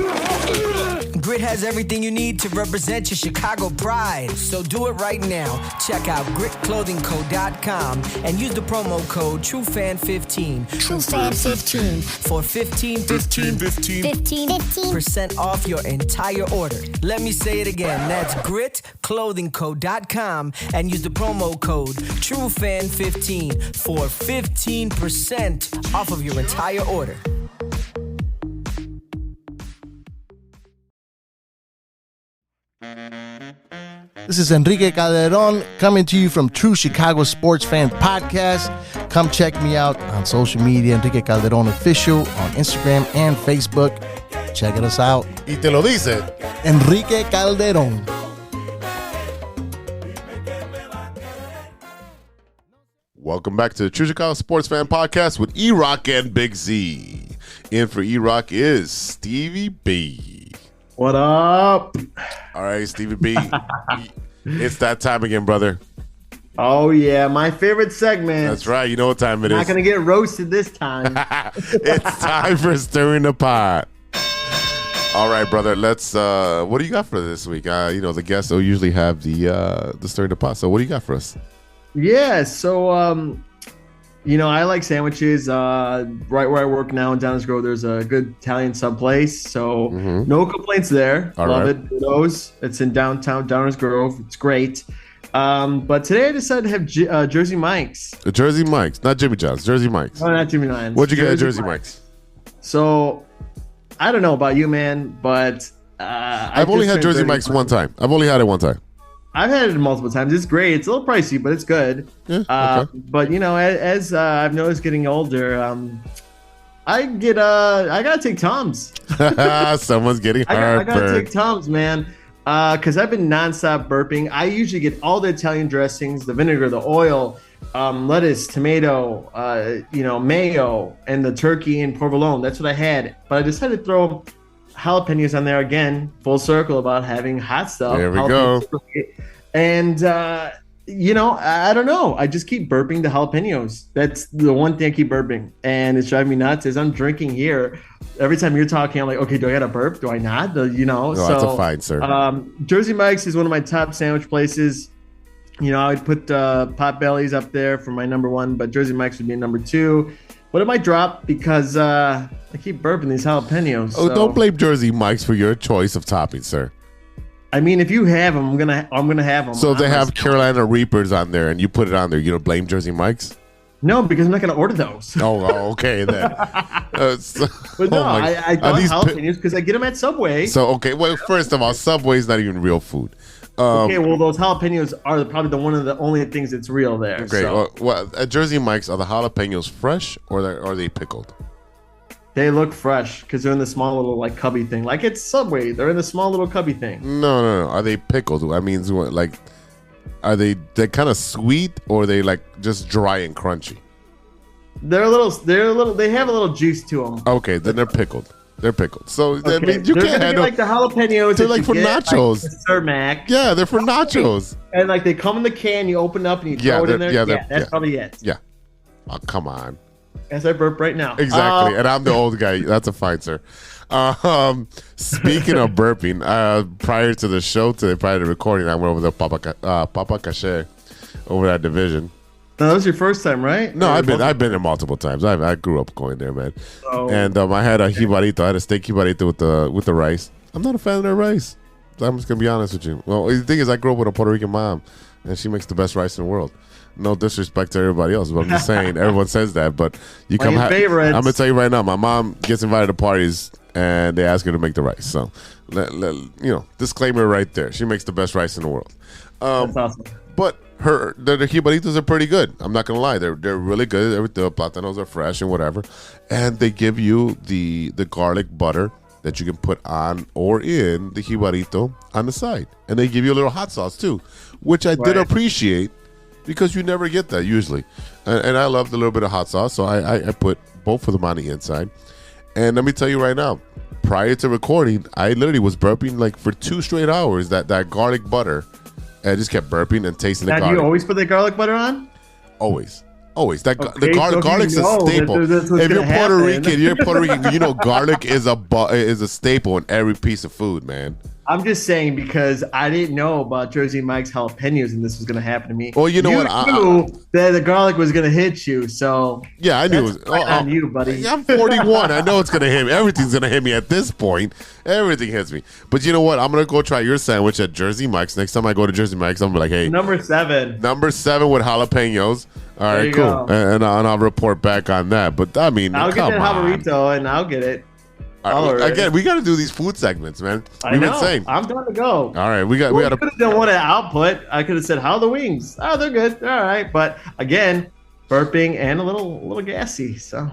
Grit has everything you need to represent your Chicago pride, so do it right now. Check out gritclothingco.com and use the promo code TrueFan15. TrueFan15. For 15% off your entire order. Let me say it again. That's gritclothingco.com and use the promo code TrueFan15 for 15% off of your entire order. This is Enrique Calderon coming to you from True Chicago Sports Fan Podcast. Come check me out on social media, Enrique Calderon Official on Instagram and Facebook. Check us out. Y te lo dice Enrique Calderon. Welcome back to the True Chicago Sports Fan Podcast with E-Roc and Big Z. In for E-Roc is Stevie B. What up? All right, Stevie B. It's that time again, brother. Oh, yeah. My favorite segment. That's right. You know what time it is. Not going to get roasted this time. It's time for Stirring the Pot. All right, brother. Let's. What do you got for this week? The guests will usually have the Stirring the Pot. So what do you got for us? Yeah. So, I like sandwiches. Right where I work now in Downers Grove, there's a good Italian sub place. So no complaints there. Love it. Those. It's in downtown Downers Grove. It's great. But today I decided to have Jersey Mike's. The Jersey Mike's, not Jimmy John's. Jersey Mike's. No, not Jimmy John's. What'd you get at Jersey Mike's? So I don't know about you, man, but I've only had Jersey Mike's one time. I've only had it one time. I've had it multiple times. It's great. It's a little pricey, but it's good. Yeah, okay. But as I've noticed getting older, I gotta take Tums. Someone's getting I gotta take Tums, man. Because I've been nonstop burping. I usually get all the Italian dressings, the vinegar, the oil, lettuce, tomato, mayo, and the turkey and provolone. That's what I had. But I decided to throw jalapenos on there again, full circle about having hot stuff. There we go. And, I don't know. I just keep burping the jalapenos. That's the one thing I keep burping. And it's driving me nuts as I'm drinking here. Every time you're talking, I'm like, okay, do I got to burp? Do I not? No, that's a fine, sir. Jersey Mike's is one of my top sandwich places. I would put Potbelly's up there for my number one, but Jersey Mike's would be number two. But it might drop because I keep burping these jalapenos. Oh, so. Don't blame Jersey Mike's for your choice of toppings, sir. I mean, if you have them, I'm gonna have them. So if they have Carolina Reapers on there and you put it on there, you don't blame Jersey Mike's? No, because I'm not gonna order those. Oh, okay then. But no, I love jalapenos because I get them at Subway. So okay, well, first of all, Subway's not even real food. Okay, well, those jalapenos are probably one of the only things that's real there. Great. So. Well, at Jersey Mike's, are the jalapenos fresh or are they pickled? They look fresh because they're in the small little like cubby thing. Like it's Subway. They're in the small little cubby thing. No. Are they pickled? I mean, like, are they kind of sweet or are they like just dry and crunchy? They have a little juice to them. Okay, then they're pickled. They're pickled. So Okay. I mean, you they're can't handle like the jalapenos. They're that like you for get, nachos. Like Sir Mac. Yeah, they're for nachos. And like they come in the can, you open it up and you throw it in there. Yeah, that's probably it. Yeah. Oh, come on. As I burp right now. Exactly. And I'm the old guy. That's a fine, sir. Speaking of burping, prior to the show today, prior to recording, I went over the Papa Cache over that division. No, that was your first time, right? No, I've been there multiple times. I grew up going there, man. Oh. And I had a jibarito. I had a steak jibarito with the rice. I'm not a fan of their rice. I'm just gonna be honest with you. Well, the thing is, I grew up with a Puerto Rican mom, and she makes the best rice in the world. No disrespect to everybody else, but I'm just saying everyone says that. But you come, favorites. I'm gonna tell you right now. My mom gets invited to parties, and they ask her to make the rice. So, disclaimer right there. She makes the best rice in the world. That's awesome. But the jibaritos are pretty good. I'm not gonna lie, they're really good. The platanos are fresh and whatever, and they give you the garlic butter that you can put on or in the jibarito on the side, and they give you a little hot sauce too, which I did appreciate because you never get that usually, and I love the little bit of hot sauce, so I put both of them on the inside. And let me tell you right now, prior to recording, I literally was burping like for 2 straight hours that garlic butter. I just kept burping and tasting the garlic. Do you always put the garlic butter on? Always. The so garlic's a staple. If you're Puerto Rican, you know garlic is a staple in every piece of food, man. I'm just saying because I didn't know about Jersey Mike's jalapenos and this was going to happen to me. Well, you know what? I knew that the garlic was going to hit you, so yeah, I knew it was on you, buddy. I'm 41. I know it's going to hit me. Everything's going to hit me at this point. Everything hits me. But you know what? I'm going to go try your sandwich at Jersey Mike's. Next time I go to Jersey Mike's, I'm going to be like, hey. Number 7 with jalapenos. All right, cool. And I'll report back on that. But I mean, I'll get that jabarito and I'll get it. Again, we got to do these food segments, man. We've been saying. I'm done to go. All right, we got to. Could have done what an output. I could have said, "How are the wings? Oh, they're good. All right." But again, burping and a little gassy. So,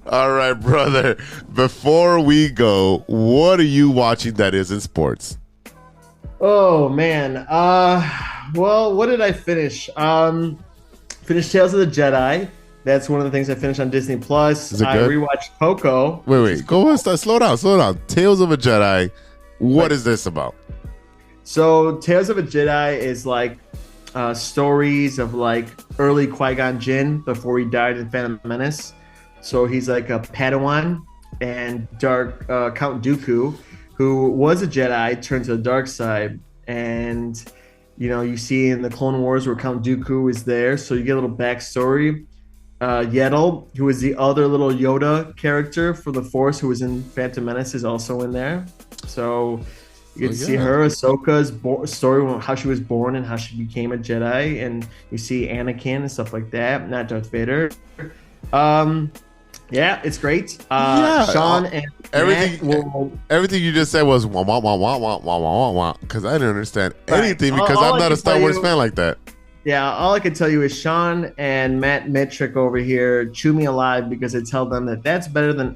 All right, brother. Before we go, what are you watching that is in sports? Oh man. Well, what did I finish? Finished Tales of the Jedi. That's one of the things I finished on Disney Plus. Is it I good? rewatched Coco. Wait. Go on, slow down. Tales of a Jedi. What is this about? So, Tales of a Jedi is like stories of like early Qui-Gon Jinn before he died in Phantom Menace. So he's like a Padawan, and Dark Count Dooku, who was a Jedi, turned to the dark side, and you see in the Clone Wars where Count Dooku is there, so you get a little backstory. Yaddle, who is the other little Yoda character for the Force, who was in Phantom Menace, is also in there. So you get to see her, Ahsoka's story, how she was born and how she became a Jedi, and you see Anakin and stuff like that. Not Darth Vader. Yeah, it's great. Sean and everything you just said was wah wah wah wah wah wah wah wah, because I didn't understand anything because I'm not a Star Wars fan like that. Yeah, all I can tell you is Sean and Matt Metrick over here chew me alive because I tell them that that's better than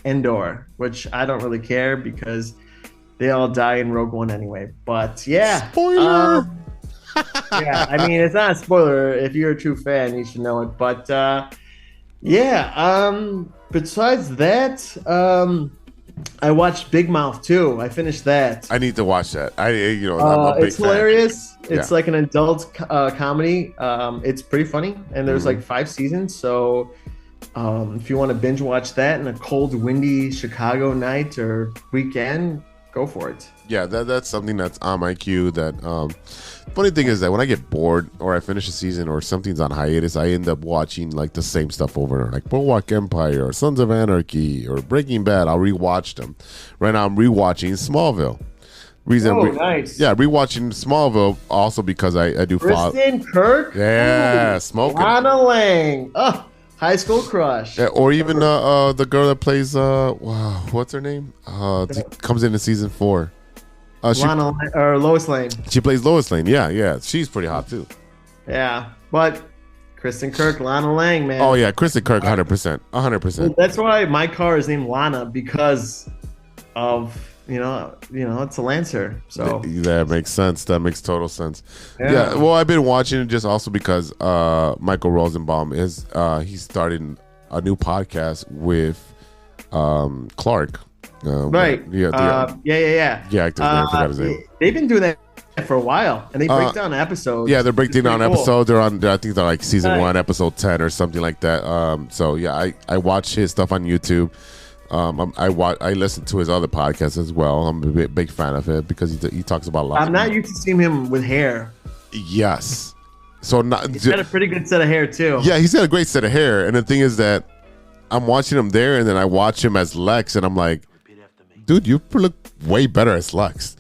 Endor, which I don't really care because they all die in Rogue One anyway. But yeah, spoiler. Yeah, I mean it's not a spoiler. If you're a true fan, you should know it. But besides that, I watched Big Mouth too. I finished that. I need to watch that. It's hilarious. It's like an adult comedy. It's pretty funny, and there's like 5 seasons. So if you want to binge watch that in a cold, windy Chicago night or weekend, go for it. Yeah, that's something that's on my queue. That funny thing is that when I get bored or I finish a season or something's on hiatus, I end up watching like the same stuff over and over, like Boardwalk Empire or Sons of Anarchy or Breaking Bad. I'll rewatch them. Right now, I'm rewatching Smallville. Nice. Yeah, rewatching Smallville also because I do follow. Kristen Kirk. Yeah, smoking. Lana Lang. Oh, High school crush. Yeah, or even the girl that plays wow, what's her name? Comes in season 4. Lana or Lois Lane. She plays Lois Lane. Yeah. She's pretty hot too. Yeah, but Kristen Kirk, Lana Lang, man. Oh yeah, Kristen Kirk, 100%, 100%. That's why my car is named Lana, because of it's a Lancer. So that makes sense. That makes total sense. Yeah. Well, I've been watching it just also because Michael Rosenbaum is he's starting a new podcast with Clark. Right. Yeah. Yeah. Actor's name, I forgot his name. They've been doing that for a while, and they break down episodes. Yeah, they're breaking down episodes. They're on. I think they're like season 1, episode 10, or something like that. So yeah, I watch his stuff on YouTube. I listen to his other podcasts as well. I'm a big fan of it because he talks about a lot. I'm not used to seeing him with hair. Yes. So he's got a pretty good set of hair too. Yeah, he's got a great set of hair, and the thing is that I'm watching him there, and then I watch him as Lex, and I'm like, dude, you look way better as Lex.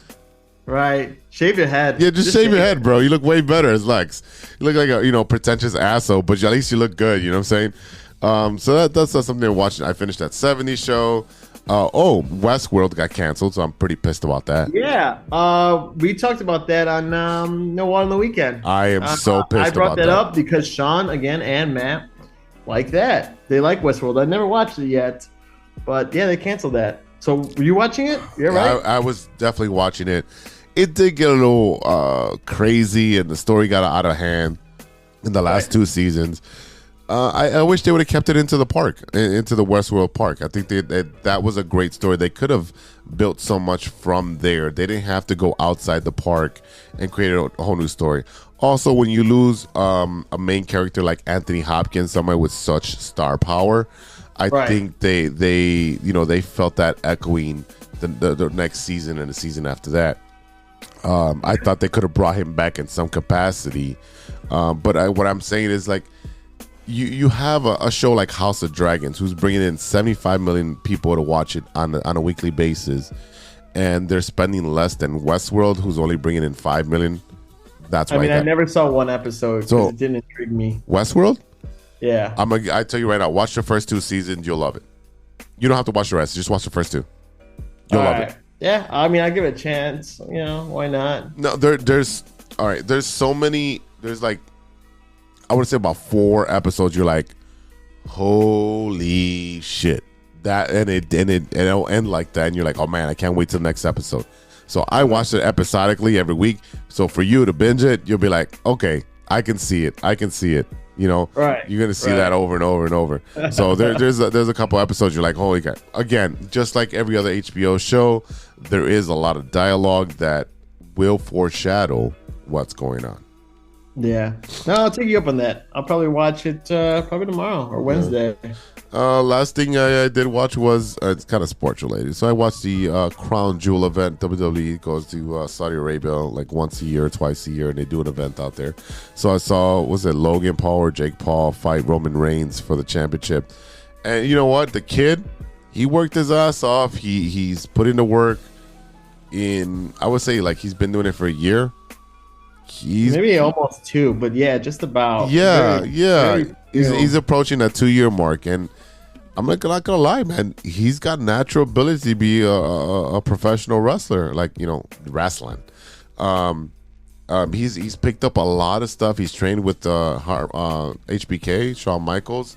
Right. Shave your head. Yeah, just shave your head, bro. You look way better as Lex. You look like a pretentious asshole, but at least you look good. You know what I'm saying? So that's something I'm watching. I finished that 70s show. Westworld got canceled, so I'm pretty pissed about that. Yeah. We talked about that on No One on the Weekend. I am so pissed about that. I brought that up because Sean, again, and Matt like that. They like Westworld. I never watched it yet, but yeah, they canceled that. So were you watching it? Yeah, right? I was definitely watching it. It did get a little crazy, and the story got out of hand in the last 2 seasons. I wish they would have kept it into the park, into the Westworld Park. I think that was a great story. They could have built so much from there. They didn't have to go outside the park and create a whole new story. Also, when you lose a main character like Anthony Hopkins, somebody with such star power, I think they felt that echoing the next season and the season after that. I thought they could have brought him back in some capacity, but what I'm saying is, like, you have a show like House of Dragons, who's bringing in 75 million people to watch it on a weekly basis, and they're spending less than Westworld, who's only bringing in 5 million. That's why. I never saw one episode because it didn't intrigue me. Westworld? Yeah. I tell you right now, watch the first 2 seasons, you'll love it. You don't have to watch the rest; just watch the first 2. You'll love it. Yeah, I mean, I give it a chance. Why not? No, there's all right. There's so many. There's like, I would say about 4 episodes. You're like, holy shit! That and it'll end like that, and you're like, oh man, I can't wait till the next episode. So I watch it episodically every week. So for you to binge it, you'll be like, okay, I can see it. Right. You're gonna see that over and over and over. So there's a couple episodes you're like, holy God. Again, just like every other HBO show, there is a lot of dialogue that will foreshadow what's going on. Yeah. No, I'll take you up on that. I'll probably watch it probably tomorrow or Wednesday. Last thing I did watch was it's kind of sports related. So I watched the Crown Jewel event. WWE goes to Saudi Arabia like once a year, twice a year, and they do an event out there. So I saw, was it Logan Paul or Jake Paul fight Roman Reigns for the championship? And you know what? The kid, he worked his ass off. He's put in the work. I would say, like, he's been doing it for a year. Maybe almost 2, but yeah, just about. Yeah. He's approaching that 2-year mark, and I'm not gonna lie, man. He's got natural ability to be a professional wrestler, like, wrestling. He's picked up a lot of stuff. He's trained with HBK, Shawn Michaels.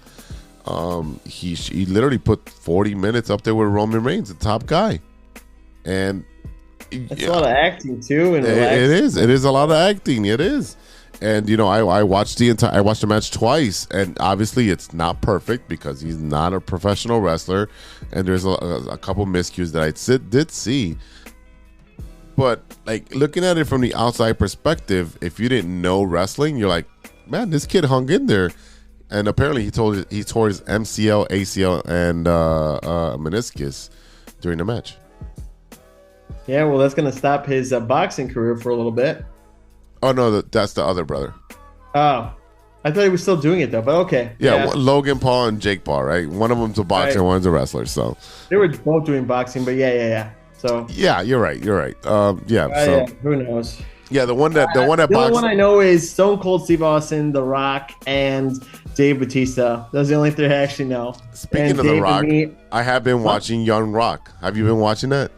He literally put 40 minutes up there with Roman Reigns, the top guy, and it's a lot of acting too. And it is a lot of acting. It is. And I watched the match twice, and obviously it's not perfect because he's not a professional wrestler, and there's a couple miscues that I did see. But like, looking at it from the outside perspective, if you didn't know wrestling, you're like, man, this kid hung in there. And apparently he tore his MCL, ACL, and meniscus during the match. Yeah, well, that's going to stop his boxing career for a little bit. Oh, no, that's the other brother. Oh, I thought he was still doing it, though, but okay. Yeah. Logan Paul and Jake Paul, right? One of them's a boxer, one's a wrestler, so. They were both doing boxing, but yeah. So Yeah, you're right. So who knows? yeah, the one that The only boxed. one I know is Stone Cold Steve Austin, The Rock, and Dave Bautista. Those are the only three I actually know. Speaking And of The Dave Rock, and me- I have been watching Young Rock. Have you been watching that?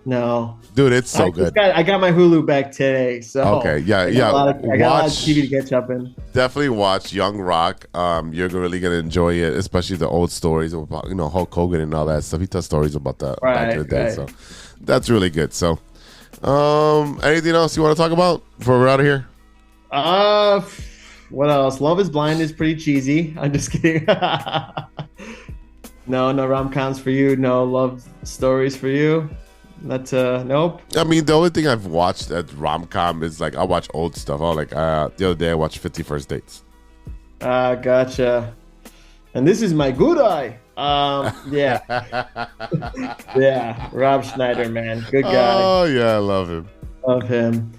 No, Dude, it's so good. I got my Hulu back today, so Okay, yeah. I got a lot of Watch, TV to catch up in. definitely watch Young Rock. You're really gonna enjoy it, especially the old stories about Hulk Hogan and all that stuff. He tells stories about that back in the day, so that's really good. So, anything else you want to talk about before we're out of here? What else? Love is Blind is pretty cheesy. I'm just kidding. No rom-coms for you. No love stories for you. That's nope. I mean, the only thing I've watched at rom-com is like I watch old stuff. The other day I watched 50 First Dates. Gotcha. And this is my good eye. Yeah. Yeah, Rob Schneider, man. Good guy. Oh yeah, I love him. Love him.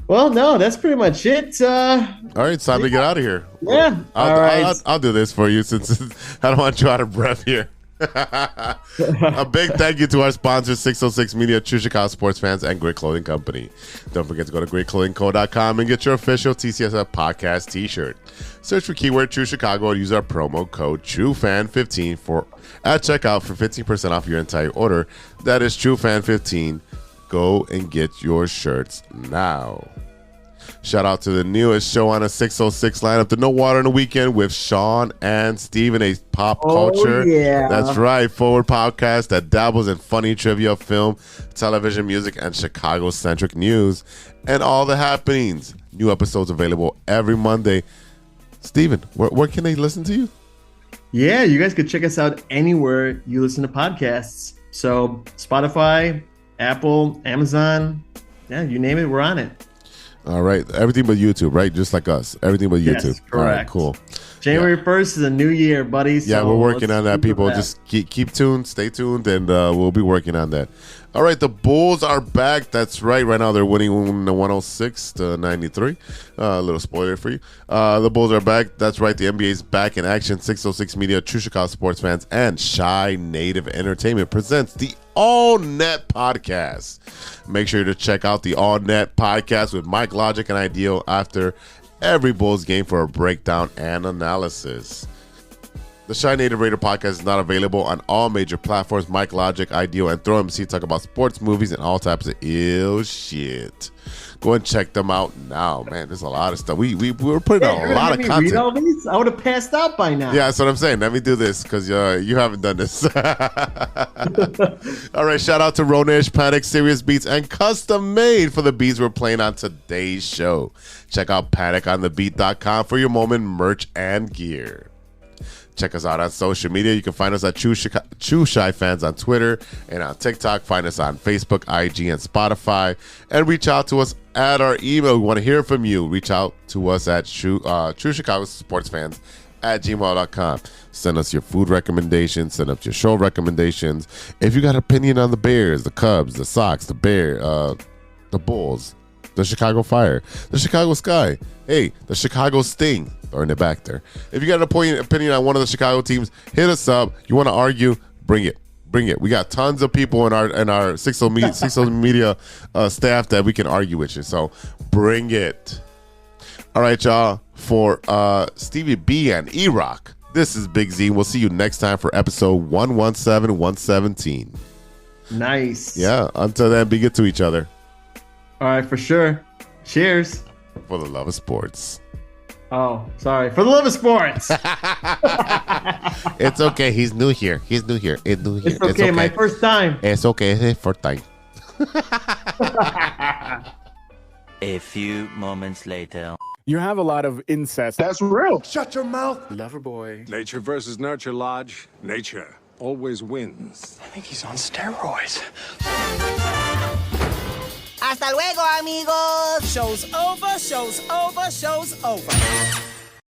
Well, no, that's pretty much it. All right, it's time to get out of here. Yeah. All right. I'll do this for you since I don't want you out of breath here. A big thank you to our sponsors, 606 Media, True Chicago Sports Fans, and Great Clothing Company. Don't forget to go to greatclothingco.com and get your official TCSF podcast t-shirt. Search for keyword True Chicago and use our promo code TrueFan15 at checkout for 15% off your entire order. That is TrueFan15. Go and get your shirts now. Shout out to the newest show on a 606 lineup, the No Water in the Weekend with Sean and Steven, a pop culture. Yeah. That's right, forward podcast that dabbles in funny trivia, film, television, music, and Chicago-centric news, and all the happenings. New episodes available every Monday. Steven, where can they listen to you? Yeah, you guys could check us out anywhere you listen to podcasts. So Spotify, Apple, Amazon, yeah, you name it, we're on it. All right, everything but YouTube, right? Just like us, everything but YouTube. Yes, correct. All right, cool. January 1st is a new year, buddy. So yeah, we're working on that, people. that. Just keep tuned, stay tuned, and we'll be working on that. All right, the Bulls are back. That's right. Right now, they're winning 106-93. A little spoiler for you. The Bulls are back. That's right. The NBA's back in action. 606 Media, True Chicago Sports Fans, and Shy Native Entertainment presents the All Net Podcast. Make sure to check out the All Net Podcast with Mike Logic and Ideal after every Bulls game for a breakdown and analysis. The Shy Native Raider podcast is not available on all major platforms. Mike Logic, Ideal, and Throw MC talk about sports, movies, and all types of ill shit. Go and check them out now, man. There's a lot of stuff. We're putting out a lot of content. Read all these? I would have passed out by now. Yeah, that's what I'm saying. Let me do this because you haven't done this. All right, shout out to Ronish, Panic, Serious Beats, and Custom Made for the beats we're playing on today's show. Check out paniconthebeat.com for your moment merch and gear. Check us out on social media. You can find us at True Shy Fans on Twitter and on TikTok. Find us on Facebook, IG, and Spotify. And reach out to us at our email. We want to hear from you. Reach out to us at True Chicago Sports Fans at gmail.com. Send us your food recommendations. Send us your show recommendations. If you got an opinion on the Bears, the Cubs, the Sox, the the Bulls, the Chicago Fire, the Chicago Sky, hey, the Chicago Sting, throwing it back there. If you got an opinion on one of the Chicago teams, hit us up. You want to argue? Bring it. We got tons of people in our 606 Media staff that we can argue with you. So bring it. All right, y'all. For Stevie B and E-Roc, this is Big Z. We'll see you next time for episode 117. Nice. Yeah. Until then, be good to each other. All right, for sure. Cheers. For the love of sports. Oh, sorry. For the love of sports. It's okay. He's new here. It's okay. My first time. It's okay. It's his first time. A few moments later. You have a lot of incest. That's real. Shut your mouth. Loverboy. Nature versus nurture, Lodge. Nature always wins. I think he's on steroids. Hasta luego, amigos. Show's over.